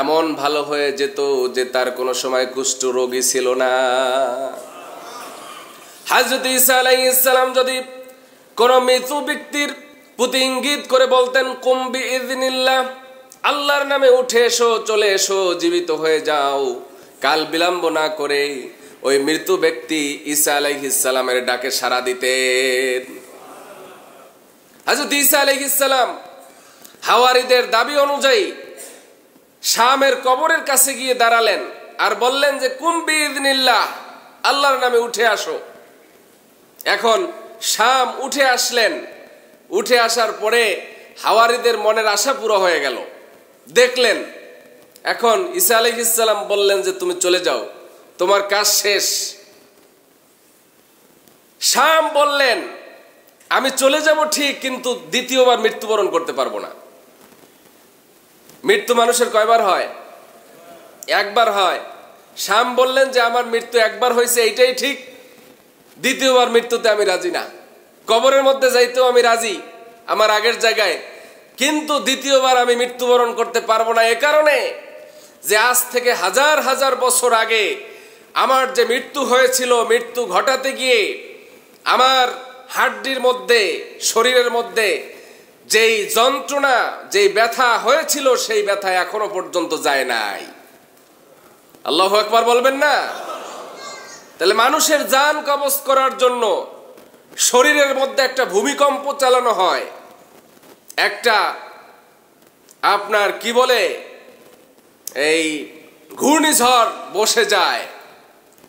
এমন ভালো হয়ে যেত যে তার কোনো সময় কুষ্ঠরোগী ছিল না। হযরত ঈসা আলাইহিস সালাম যদি কোনো মৃত ব্যক্তির প্রতি ইঙ্গিত করে বলতেন, কুম বিইযনিল্লাহ, আল্লাহর নামে উঠে এসো, চলে এসো, জীবিত হয়ে যাও, কাল বিলম্ব না করে ওই মৃত ব্যক্তি ঈসা আলাইহিস সালামের ডাকে সাড়া দিতেন। হযরত ঈসা আলাইহিস সালাম হাওয়ারীদের দাবি অনুযায়ী শামের কবরের কাছে গিয়ে দাঁড়ালেন আর বললেন যে কুম বিইذনিল্লাহ, আল্লাহর নামে উঠে আসো। এখন শাম উঠে আসলেন। উঠে আসার পরে হাওয়ারীদের মনের আশা পুরো হয়ে গেল, দেখলেন। এখন ঈসা আলাইহিস সালাম বললেন যে তুমি চলে যাও, তোমার কাজ শেষ। শাম বললেন আমি চলে যাব ঠিক, কিন্তু দ্বিতীয়বার মৃত্যুবরণ করতে পারবো না। মৃত্যু মানুষের কয়বার হয়? একবার হয়। শাম বললেন যে আমার মৃত্যু একবার হয়েছে, এইটাই ঠিক, দ্বিতীয়বার মৃত্যুতে আমি রাজি না। কবরের মধ্যে যাইতেও আমি রাজি আমার আগের জায়গায়, কিন্তু দ্বিতীয়বার আমি মৃত্যুবরণ করতে পারবো না। এ কারণে যে আজ থেকে হাজার হাজার বছর আগে আমার যে মৃত্যু হয়েছিল, মৃত্যু ঘটাতে গিয়ে আমার হাড্ডির মধ্যে, শরীরের মধ্যে যেই যন্ত্রণা, যেই ব্যথা হয়েছিল, সেই ব্যথা এখনো পর্যন্ত যায় নাই। আল্লাহু আকবার বলবেন না? তাহলে মানুষের জান কবজ করার জন্য শরীরের মধ্যে একটা ভূমিকম্প চালানো হয়, একটা আপনার কি বলে এই ঘূর্ণিঝড় বসে যায়,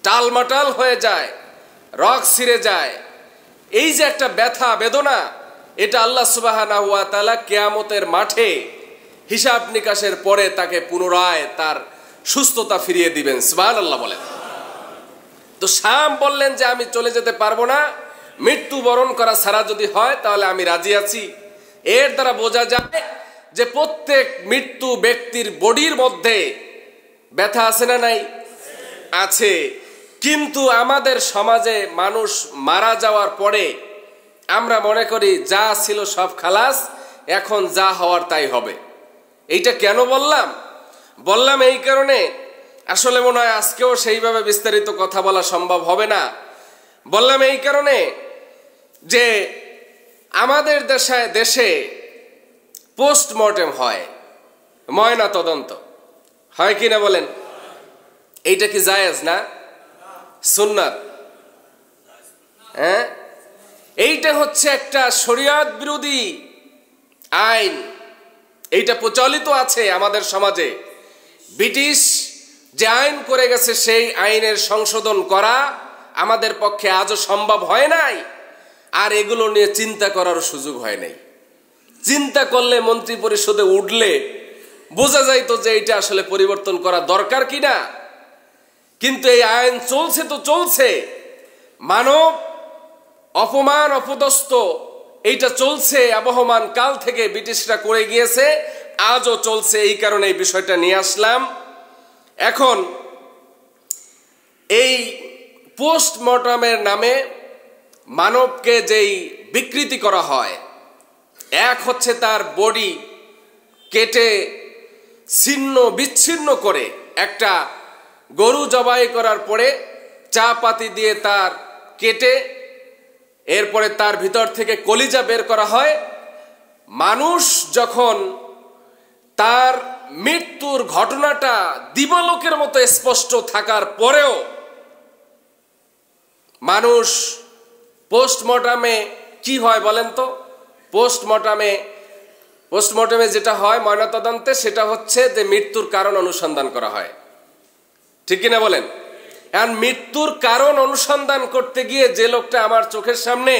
টালমাটাল হয়ে যায়, রক ছিঁড়ে যায়। এই যে একটা ব্যথা বেদনা, এটা আল্লাহ সুবহানাহু ওয়া তাআলা কিয়ামতের মাঠে হিসাব নিকাশের পরে তাকে পুনরায় তার সুস্থতা ফিরিয়ে দিবেন। সুবহানাল্লাহ বলেন। তো শাম বললেন যে আমি চলে যেতে পারবো না, মৃত্যুবরণ করা ছাড়া যদি হয় তাহলে আমি রাজি আছি। এর দ্বারা বোঝা যায় যে প্রত্যেক মৃত্যু ব্যক্তির বডির মধ্যে ব্যথা আছে না নাই? আছে। কিন্তু আমাদের সমাজে মানুষ মারা যাওয়ার পরে আমরা মনে করি যা ছিল সব খালাস, এখন যা হওয়ার তাই হবে। এইটা কেন বললাম এই কারণে, আসলে মনে হয় আজকেও সেইভাবে বিস্তারিত কথা বলা সম্ভব হবে না। বললাম এই কারণে যে আমাদের দেশে পোস্টমর্টেম হয়, ময়না তদন্ত হয় কিনা বলেন? এইটা কি জায়েজ না সুন্নাত? হ্যাঁ, এইটা হচ্ছে একটা শরিয়ত বিরোধী আইন। এইটা প্রচলিত আছে আমাদের সমাজে। ব্রিটিশ যে আইন করে গেছে সেই আইনের সংশোধন করা আমাদের পক্ষে আজও সম্ভব হয় নাই, আর এগুলো নিয়ে চিন্তা করার সুযোগ হয় নাই। চিন্তা করলে, মন্ত্রী পরিষদে উঠলে বোঝা যাইতো যে এটা আসলে পরিবর্তন করা দরকার কিনা। কিন্তু এই আইন চলছে তো চলছে, মানব অপমান অপদস্থ এইটা চলছে আবহমান কাল থেকে, ব্রিটিশরা করে গিয়েছে, আজও চলছে। এই কারণে এই বিষয়টা নিয়ে আসলাম। এখন এই পোস্টমর্টমের নামে মানবকে যেই বিকৃতি করা হয়, এক হচ্ছে তার বডি কেটে ছিন্ন বিচ্ছিন্ন করে, একটা গরু জবাই করার পরে চা পাতি দিয়ে তার কেটে এরপরে তার ভিতর থেকে কলিজা বের করা হয়। মানুষ যখন তার মৃত্যুর ঘটনাটা দিবালোকের মতো স্পষ্ট থাকার পরেও মানুষ পোস্টমর্টমে কি হয় বলেন তো? পোস্টমর্টমে যেটা হয় ময়নাতদন্তে, সেটা হচ্ছে যে মৃত্যুর কারণ অনুসন্ধান করা হয়, ঠিক কিনা বলেন? আর মৃত্যুর কারণ অনুসন্ধান করতে গিয়ে যে লোকটা আমার চোখের সামনে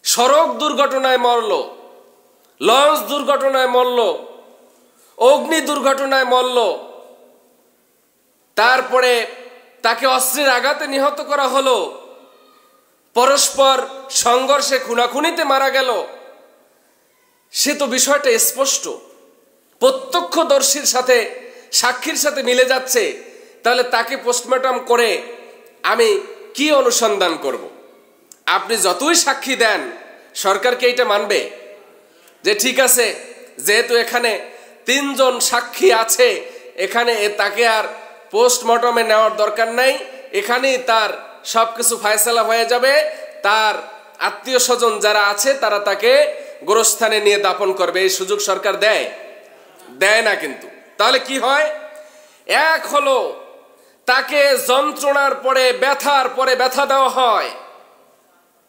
সড়ক দুর্ঘটনায় মরলো, লঞ্চ দুর্ঘটনায় মরলো, অগ্নি দুর্ঘটনায় মরলো, তারপরে তাকে অস্ত্রের আঘাতে নিহত করা হলো, পরস্পর সংঘর্ষে খুনাখুনিতে মারা গেল, সে তো বিষয়টা স্পষ্ট, প্রত্যক্ষদর্শীর সাথে, সাক্ষীর সাথে মিলে যাচ্ছে। তাহলে তাকে পোস্টমর্টম করে আমি কি অনুসন্ধান করব? আপনি যতই সাক্ষী দেন, সরকারকে এইটা মানবে যে ঠিক আছে, যেহেতু এখানে 3 জন সাক্ষী আছে, এখানে তাকে আর পোস্টমর্টমে নেওয়ার দরকার নাই, এখানেই তার সবকিছু ফায়সালা হয়ে যাবে, তার আত্মীয় স্বজন যারা আছে তারা তাকে গোরস্থানে নিয়ে দাফন করবে। এই সুযোগ সরকার দেয় না কিন্তু। তাহলে কি হয়? এক হলো তাকে যন্ত্রণার পরে ব্যথার পরে ব্যথা দেওয়া হয়।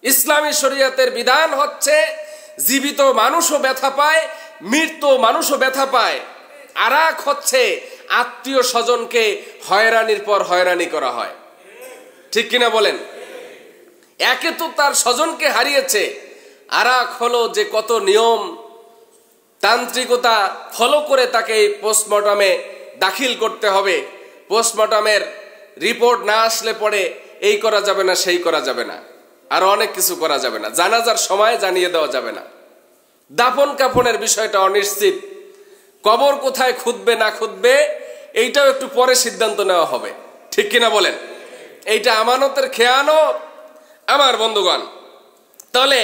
ইসলামী শরীয়তের বিধান হচ্ছে জীবিত মানুষও ব্যথা পায়, মৃত মানুষও ব্যথা পায়। আর এক হচ্ছে আত্মীয় স্বজনকে হয়রানির পর হয়রানি করা হয়। ঠিক কিনা বলেন? একে তো তার স্বজনকে হারিয়েছে, আর এক হলো যে কত নিয়ম তান্ত্রিকতা ফলো করে তাকে এই পোস্টমর্টমে দাখিল করতে হবে। পোস্টমর্টমের রিপোর্ট না আসলে পরে এই করা যাবে না, সেই করা যাবে না, আর অনেক কিছু করা যাবে না। জানাজার সময় জানিয়ে দেওয়া যাবে না। দাফন কাফনের বিষয়টা অনিশ্চিত। কবর কোথায় খুঁদবে না খুঁদবে এইটাও একটু পরে সিদ্ধান্ত নেওয়া হবে। ঠিক কিনা বলেন? এইটা আমানতের খেয়ানত আমার বন্ধুগণ। তাহলে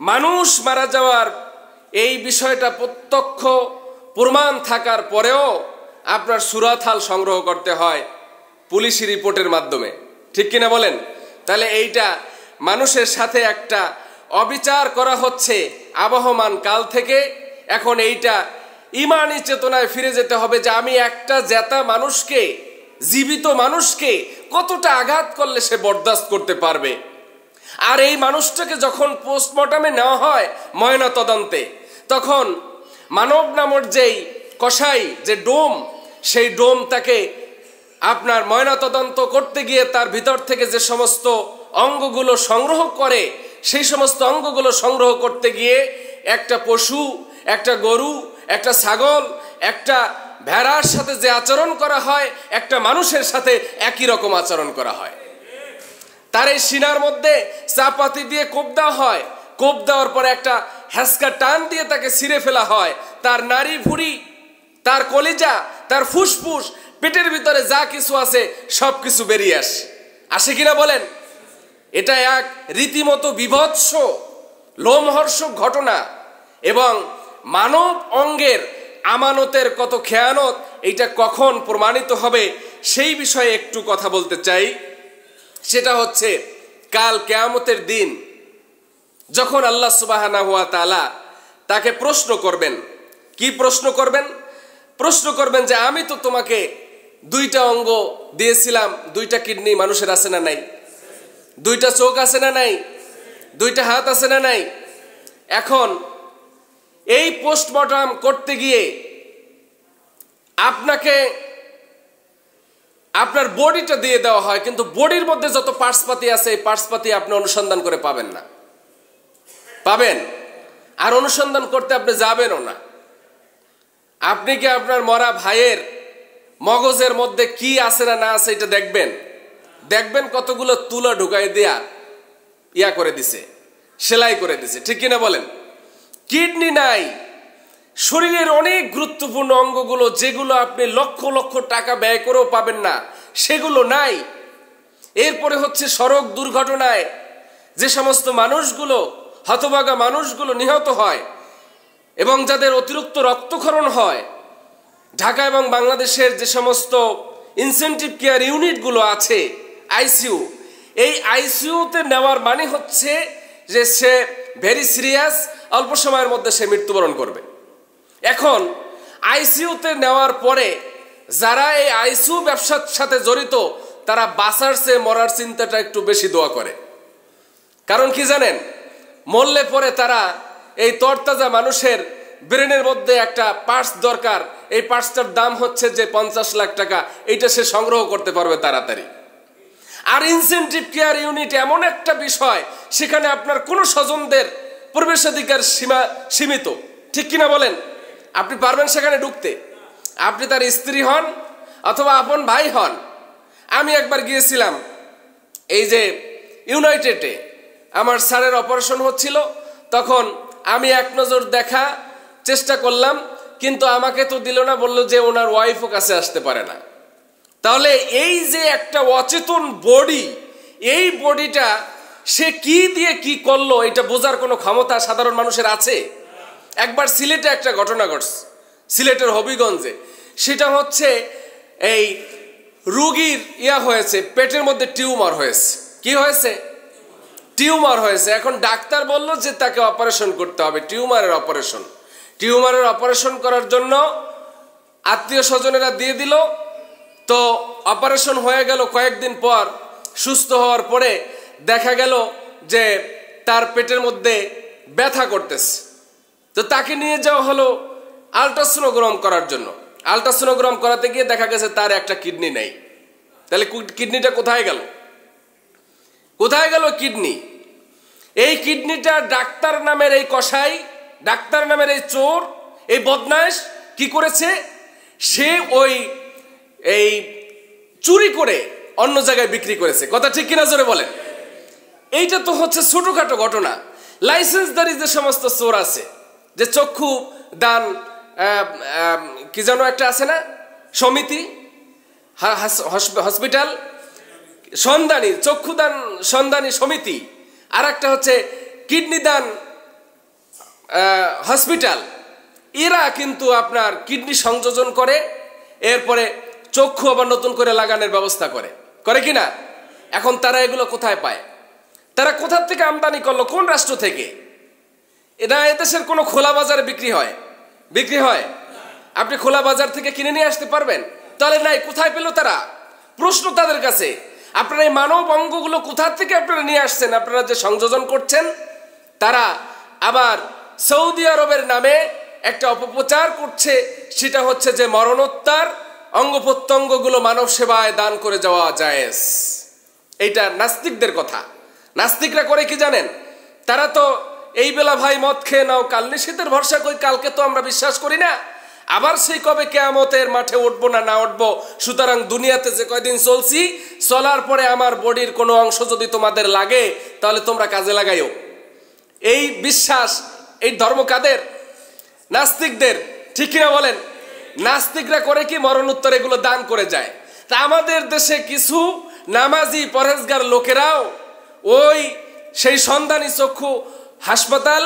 মানুষ মারা যাওয়ার এই বিষয়টা প্রত্যক্ষ প্রমাণ থাকার পরেও আপনার সুরাথাল সংগ্রহ করতে হয় পুলিশি রিপোর্টের মাধ্যমে। ঠিক কিনা বলেন? তাহলে এইটা মানুষের সাথে একটা অবিচার করা হচ্ছে আবহমান কাল থেকে। এখন এইটা ইমানি চেতনায় ফিরে যেতে হবে যে আমি একটা জেতা মানুষকে, জীবিত মানুষকে কতটা আঘাত করলে সে বরদাস্ত করতে পারবে। আর এই মানুষটাকে যখন পোস্টমর্টমে নেওয়া হয় ময়না তদন্তে, তখন মানব নামর যেই কসাই, যে ডোম, সেই ডোম তাকে আপনার ময়না তদন্ত করতে গিয়ে তার ভিতর থেকে যে সমস্ত অঙ্গগুলো সংগ্রহ করে, সেই সমস্ত অঙ্গগুলো সংগ্রহ করতে গিয়ে একটা পশু, একটা গরু, একটা ছাগল, একটা ভেড়ার সাথে যে আচরণ করা হয়, একটা মানুষের সাথে একই রকম আচরণ করা হয়। তার এই সিনার মধ্যে চাপাতি দিয়ে কোপ দেওয়া হয়। কোপ দেওয়ার পরে একটা হ্যাসকা টান দিয়ে তাকে ছিঁড়ে ফেলা হয়। তার নাড়ি ভুঁড়ি, তার কলিজা, তার ফুসফুস, পেটের ভিতরে যা কিছু আছে সব কিছু বেরিয়ে আসে কিনা বলেন? এটা এক রীতিমতো বিভৎস লোমহর্ষক ঘটনা। এবং মানব অঙ্গের আমানতের কত খেয়ানত, এইটা কখন প্রমাণিত হবে সেই বিষয়ে একটু কথা বলতে চাই। সেটা হচ্ছে কাল কিয়ামতের দিন যখন আল্লাহ সুবহানাহু ওয়া তাআলা তাকে প্রশ্ন করবেন। কি প্রশ্ন করবেন? প্রশ্ন করবেন যে আমি তো তোমাকে দুইটা অঙ্গ দিয়েছিলাম, দুইটা কিডনি মানুষের আছে না নাই? দুইটা চোখ আছে না নাই? দুইটা হাত আছে না নাই? এখন এই পোস্টমর্টম করতে গিয়ে আপনাকে আপনার বডিটা দিয়ে দেওয়া হয়, কিন্তু বডির মধ্যে যত পার্টসপাতি আছে এই পার্টসপাতি আপনি অনুসন্ধান করে পাবেন না। পাবেন আর অনুসন্ধান করতে আপনি যাবেনও না। আপনি কি আপনার মরা ভাইয়ের মগজের মধ্যে কি আছে না না আছে এটা দেখবেন? দেখবেন কতগুলো তুলা ঢুকাই দেয়া ইয়া করে দিছে, সেলাই করে দিছে। ঠিক কিনা বলেন? কিডনি নাই, শরীরের অনেক গুরুত্বপূর্ণ অঙ্গগুলো যেগুলো আপনি লক্ষ লক্ষ টাকা ব্যয় করেও পাবেন না, সেগুলো নাই। এরপরে হচ্ছে সড়ক দুর্ঘটনায় যে সমস্ত মানুষগুলো, হতভাগা মানুষগুলো নিহত হয় এবং যাদের অতিরিক্ত রক্তক্ষরণ হয়, ঢাকা এবং বাংলাদেশের যে সমস্ত ইনসেনটিভ কেয়ার ইউনিটগুলো আছে, আইসিইউ, এই আইসিইউতে নেওয়ার মানে হচ্ছে যে সে ভেরি সিরিয়াস, অল্প সময়ের মধ্যে সে মৃত্যুবরণ করবে। এখন আইসিইউতে নেওয়ার পরে যারা এই আইসিইউ ব্যবসার সাথে জড়িত, তারা বাঁচার চেয়ে মরার চিন্তাটা একটু বেশি দোয়া করে। কারণ কি জানেন? মরলে পরে তারা এই তরতাজা মানুষের ব্রেনের মধ্যে একটা পার্টস দরকার, এই পার্টসটার দাম হচ্ছে যে 50 লাখ টাকা, এইটা সে সংগ্রহ করতে পারবে তাড়াতাড়ি। আর ইনসেনটিভ কেয়ার ইউনিট এমন একটা বিষয়, সেখানে আপনার কোনো স্বজনদের প্রবেশাধিকার সীমিত। ঠিক কিনা বলেন? আপনি পারবেন সেখানে ঢুকতে? আপনি তার স্ত্রী হন অথবা আপন ভাই হন। আমি একবার গিয়েছিলাম এই যে ইউনাইটেডে, আমার স্যারের অপারেশন হচ্ছিল, তখন আমি এক নজর দেখা চেষ্টা করলাম, কিন্তু আমাকে তো দিল না, বলল যে ওনার ওয়াইফও কাছে আসতে পারে না। তাহলে এই যে একটা অচেতন বডি, এই বডিটা সে কি দিয়ে কি করলো এটা বোঝার কোনো ক্ষমতা সাধারণ মানুষের আছে? একবার সিলেটে একটা ঘটনা ঘটছে, সিলেটের হবিগঞ্জে। সেটা হচ্ছে এই রোগীর হয়েছে, পেটের মধ্যে টিউমার হয়েছে। কি হয়েছে? টিউমার হয়েছে। এখন ডাক্তার বলল যে তাকে অপারেশন করতে হবে, টিউমারের অপারেশন। টিউমারের অপারেশন করার জন্য আত্মীয় স্বজনেরা দিয়ে দিল তো অপারেশন হয়ে গেল, কয়েকদিন পর সুস্থ হওয়ার পরে দেখা গেল যে তার পেটের মধ্যে ব্যথা করতেছে। তো তাকে নিয়ে যাওয়া হলো আল্ট্রাসোনোগ্রাম করার জন্য। আল্ট্রাসোনোগ্রাম করাতে গিয়ে দেখা গেছে তার একটা কিডনি নেই। তাহলে কিডনিটা কোথায় গেল? কোথায় গেল কিডনি? এই কিডনিটা ডাক্তার নামের এই কসাই, ডাক্তার নামের এই চোর, এই বদমাইশ কি করেছে? সে এই চুরি করে অন্য জায়গায় বিক্রি করেছে। কথা ঠিক কিনা জোরে বলেন? এইটা তো হচ্ছে ছোটখাটো ঘটনা। লাইসেন্সদারি যে সমস্ত চোর আছে, যে চক্ষু দান কি যেন একটা আছে না সমিতি, হসপিটাল সন্ধানী, চক্ষুদান সন্ধানী সমিতি, আর একটা হচ্ছে কিডনি দান হসপিটাল, এরা কিন্তু আপনার কিডনি সংযোজন করে, এরপরে চক্ষু আবার নতুন করে লাগানোর ব্যবস্থা করে কিনা? এখন তারা এগুলো কোথায় পায়? তারা কোথা থেকে আমদানি করলো? কোন রাষ্ট্র থেকে? এটা এদেশের কোনো খোলা বাজারে বিক্রি হয়? আপনি খোলা বাজার থেকে কিনে নিয়ে আসতে পারবেন? তাহলে নাই। কোথায় পেল তারা? প্রশ্ন তাদের কাছে। আপনারা এই মানব অঙ্গগুলো কোথা থেকে আপনারা নিয়ে আসছেন? আপনারা যে সংযোজন করছেন, তারা আবার সৌদি আরবের নামে একটা অপপ্রচার করছে। সেটা হচ্ছে যে মরণোত্তর অঙ্গ প্রত্যঙ্গগুলো মানব সেবায় দান করে যাওয়া জায়েজ। এইটা নাস্তিকদের কথা। নাস্তিকরা করে কি জানেন? তারা তো এই বেলা ভাই মদ খেয়ে নাও, কাল নিশীথের ভরসা করি, কালকে তো আমরা বিশ্বাস করি না, আবার সেই কবে কিয়ামতের মাঠে উঠবো না উঠবো, সুতরাং দুনিয়াতে যে কয়দিন চলছি, চলার পরে আমার বডির কোনো অংশ যদি তোমাদের লাগে তাহলে তোমরা কাজে লাগাইও। এই বিশ্বাস, এই ধর্ম কাদের? নাস্তিকদের। ঠিক কিনা বলেন? নাস্তিকরা করে কি? মরণোত্তর এগুলো দান করে যায়। তা আমাদের দেশে কিছু নামাজি পরহেজগার লোকেরাও সেই সন্ধানী চক্ষু হাসপাতাল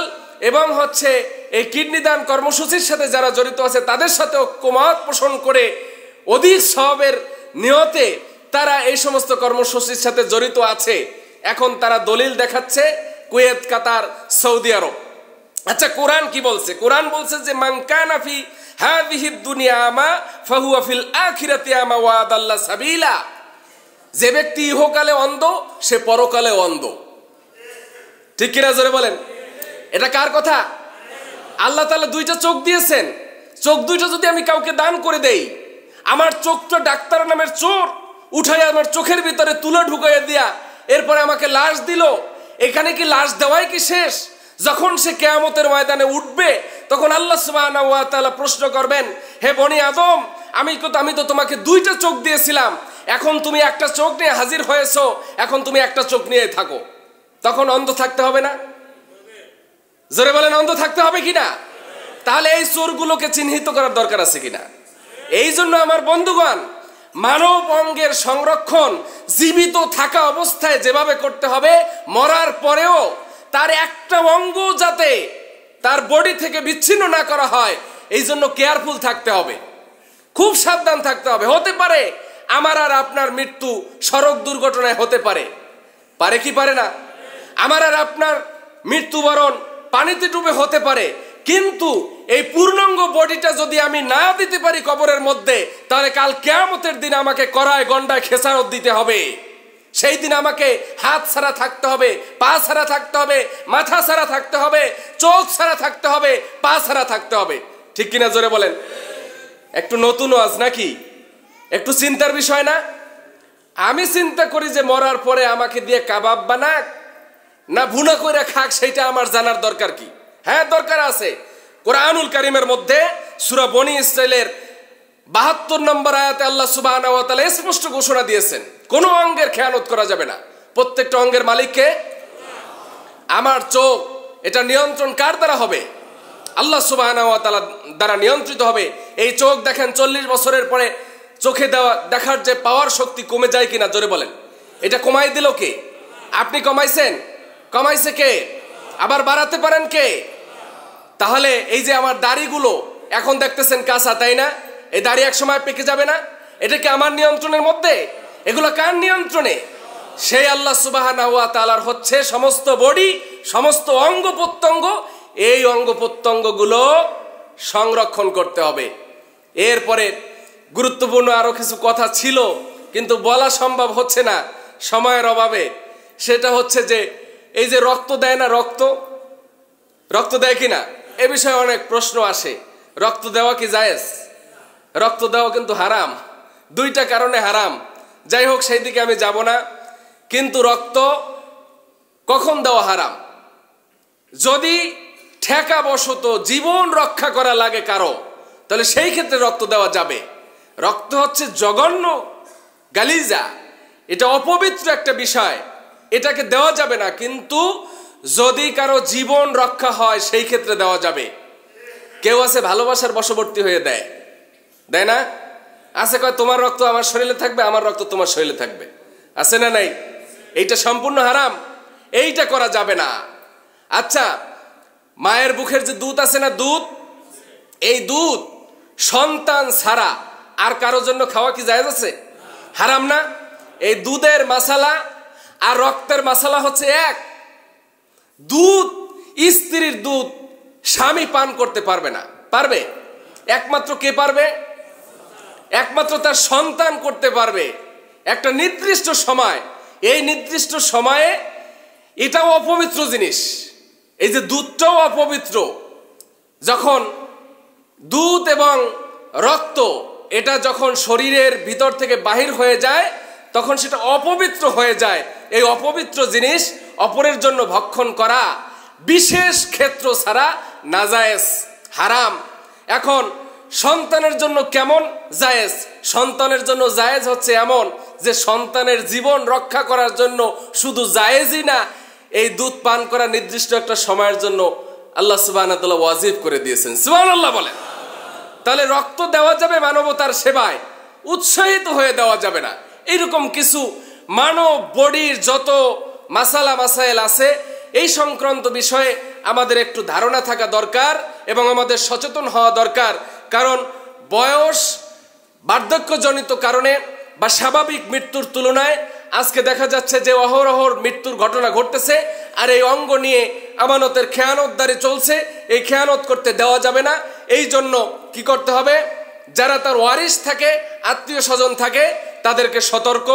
এবং হচ্ছে এই কিডনি দান কর্মসূচির সাথে যারা জড়িত আছে তাদের সাথে ঐক্যমত পোষণ করে অধিক সওয়াবের নিয়তে তারা এই সমস্ত কর্মসূচির সাথে জড়িত আছে। এখন তারা দলিল দেখাচ্ছে কুয়েত, কাতার, সৌদি আরব। আচ্ছা, কোরআন কি বলছে? কোরআন বলছে যে মান কানা ফি হাযিহিদ দুনিয়া আমা ফাহুয়া ফিল আখিরাতি আমা ওয়া আদাল্লা সাবিলা। যে ব্যক্তি ইহকালে অন্ধ সে পরকালে অন্ধ। ঠিক কিনা জোরে বলেন? এটা কার কথা? আল্লাহ তাআলা দুইটা চোখ দিয়েছেন। চোখ দুইটা যদি আমি কাউকে দান করে দেই, আমার চোখটা ডাক্তার নামের চোর উঠাই আমার চোখের ভিতরে তুলে ঢুকাইয়া দিয়া এরপরে আমাকে লাশ দিল, এখানে কি লাশ দেওয়াই কি শেষ? যখন সে কিয়ামতের ময়দানে উঠবে তখন আল্লাহ সুবহানাহু ওয়া তাআলা প্রশ্ন করবেন, হে বনি আদম, আমি তো তোমাকে দুইটা চোখ দিয়েছিলাম, এখন তুমি একটা চোখ নিয়ে হাজির হয়েছো, এখন তুমি একটা চোখ নিয়ে থাকো। তখন অন্ধ থাকতে হবে না? জোরে বলেন, অন্ধ থাকতে হবে কিনা? তাহলে এই চোরগুলোকে চিহ্নিত করার দরকার আছে কিনা? এই জন্য আমার বন্ধুগণ, মানব অঙ্গের সংরক্ষণ জীবিত থাকা অবস্থায় যেভাবে করতে হবে, মরার পরেও তার একটা অঙ্গ যাতে তার বডি থেকে বিচ্ছিন্ন না করা হয়, এই জন্য কেয়ারফুল থাকতে হবে, খুব সাবধান থাকতে হবে। হতে পারে আমার আর আপনার মৃত্যু সড়ক দুর্ঘটনায় হতে পারে কি পারে না? আমার আর আপনার মৃত্যুবরণ পানিতে ডুবে হতে পারে, কিন্তু এই পূর্ণাঙ্গ বডিটা যদি আমি না দিতে পারি কবরের মধ্যে, তাহলে কাল কিয়ামতের দিন আমাকে কড়ায় গন্ডায় খেসারত দিতে হবে। সেই দিন আমাকে হাত ছাড়া থাকতে হবে, পা ছাড়া থাকতে হবে, মাথা ছাড়া থাকতে হবে, চোখ ছাড়া থাকতে হবে, পা ছাড়া থাকতে হবে। ঠিক কিনা জোরে বলেন? একটু নতুন ওয়াজ নাকি? একটু চিন্তার বিষয় না? আমি চিন্তা করি যে মরার পরে আমাকে দিয়ে কাবাব বানাক না ভুনা করে খাক, সেটা আমার জানার দরকার কি? হ্যাঁ, দরকার আছে। কোরআনুল কারীমের মধ্যে সূরা বনী ইসরাইলের ৭২ নম্বর আয়াতে আল্লাহ সুবহানাহু ওয়া তাআলা স্পষ্ট ঘোষণা দিয়েছেন, কোনো অঙ্গের খেয়ানত করা যাবে না। প্রত্যেকটা অঙ্গের মালিককে? আমার চোখ, এটা নিয়ন্ত্রণ কার দ্বারা হবে? আল্লাহ সুবহানাহু ওয়া তাআলা দ্বারা নিয়ন্ত্রিত হবে। এই চোখ দেখেন ৪০ বছরের পরে চোখে দেখার যে পাওয়ার শক্তি কমে যায় কিনা জোরে বলেন? এটা কমাই দিল কে? আপনি কমাইছেন? কমাইছে কে? আবার বাড়াতে পারেন কে? তাহলে এই যে আমার দাড়িগুলো এখন দেখতেছেন কাঁচা, তাই না? এই দাড়ি এক সময় পেকে যাবে না? এটা কি আমার নিয়ন্ত্রণের মধ্যে? এগুলো কার নিয়ন্ত্রণে? সেই আল্লাহ সুবহানাহু ওয়া তাআলার হচ্ছে সমস্ত বডি, সমস্ত অঙ্গ প্রত্যঙ্গ। এই অঙ্গ প্রত্যঙ্গগুলো সংরক্ষণ করতে হবে। এরপরে গুরুত্বপূর্ণ আরো কিছু কথা ছিল, কিন্তু বলা সম্ভব হচ্ছে না সময়ের অভাবে। সেটা হচ্ছে যে এই যে রক্ত দেয় না, রক্ত দেয় কিনা এ বিষয়ে অনেক প্রশ্ন আসে। রক্ত দেওয়া কি জায়েজ? রক্ত দেওয়া কিন্তু হারাম, দুইটা কারণে হারাম। যাই হোক, সেই দিকে আমি যাব না। কিন্তু রক্ত কখন দেওয়া হারাম? যদি ঠেকাবশত জীবন রক্ষা করা লাগে কারো, তাহলে সেই ক্ষেত্রে রক্ত দেওয়া যাবে। রক্ত হচ্ছে জঘন্য গালিজা, এটা অপবিত্র একটা বিষয়, এটাকে দেওয়া যাবে না। কিন্তু যদি কারো জীবন রক্ষা হয় সেই ক্ষেত্রে দেওয়া যাবে। কেউ আছে ভালোবাসার বশবর্তী হয়ে দেয় না? আছে কয় তোমার রক্ত আমার শরীরে থাকবে, আমার রক্ত তোমার শরীরে থাকবে, আছে না নাই? এইটা সম্পূর্ণ হারাম, এইটা করা যাবে না। আচ্ছা, মায়ের বুকের যে দুধ আছে না, দুধ, এই দুধ সন্তান ছাড়া আর কারোর জন্য খাওয়া কি জায়েজ আছে? হারাম না? এই দুধের মাসালা আর রক্তের মাসালা হচ্ছে এক। দুধ, স্ত্রীর দুধ স্বামী পান করতে পারবে না। পারবে? একমাত্র কে পারবে? একমাত্র তার সন্তান করতে পারবে একটা নির্দিষ্ট সময়। এই নির্দিষ্ট সময়ে এটাও অপবিত্র জিনিস, এই যে দুধটাও অপবিত্র। যখন দুধ এবং রক্ত এটা যখন শরীরের ভিতর থেকে বাহির হয়ে যায়, তখন সেটা অপবিত্র হয়ে যায়। এই অপবিত্র জিনিস অপরের জন্য ভক্ষণ করা বিশেষ ক্ষেত্র ছাড়া নাজায়েজ, হারাম। এখন সন্তানের জন্য কেমন জায়েজ? সন্তানের জন্য জায়েজ হচ্ছে এমন যে সন্তানের জীবন রক্ষা করার জন্য শুধু জায়েজই না, এই দুধ পান করা নির্দিষ্ট একটা সময়ের জন্য আল্লাহ সুবহানাহু ওয়া তাআলা ওয়াজিব করে দিয়েছেন। সুবহানাল্লাহ বলেন। তাহলে রক্ত দেওয়া যাবে মানবতার সেবায়, উৎসাহিত হয়ে দেওয়া যাবে না। এইরকম কিছু মানব বডির যত মাসালা মাসাইল আছে, এই সংক্রান্ত বিষয়ে আমাদের একটু ধারণা থাকা দরকার এবং আমাদের সচেতন হওয়া দরকার। কারণ বয়স, বার্ধক্যজনিত কারণে বা স্বাভাবিক মৃত্যুর তুলনায় আজকে দেখা যাচ্ছে যে অহরহর মৃত্যুর ঘটনা ঘটতেছে। আর এই অঙ্গ নিয়ে আমানতের খেয়ানতদারি চলছে, এই খেয়ানত করতে দেওয়া যাবে না। এই জন্য কি করতে হবে? যারা তার ওয়ারিশ থাকে, আত্মীয় স্বজন থাকে, তাদেরকে সতর্ক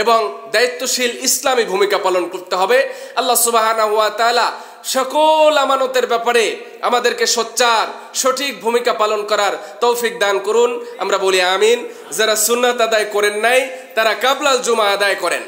এবং দায়িত্বশীল ইসলামী ভূমিকা পালন করতে হবে। আল্লাহ সুবহানাহু ওয়া তাআলা সকল আমানতের ব্যাপারে আমাদেরকে সোচ্চার সঠিক ভূমিকা পালন করার তৌফিক দান করুন। আমরা বলি আমিন। যারা সুন্নাত আদায় করেন নাই, তারা কাবলাল জুমা আদায় করেন।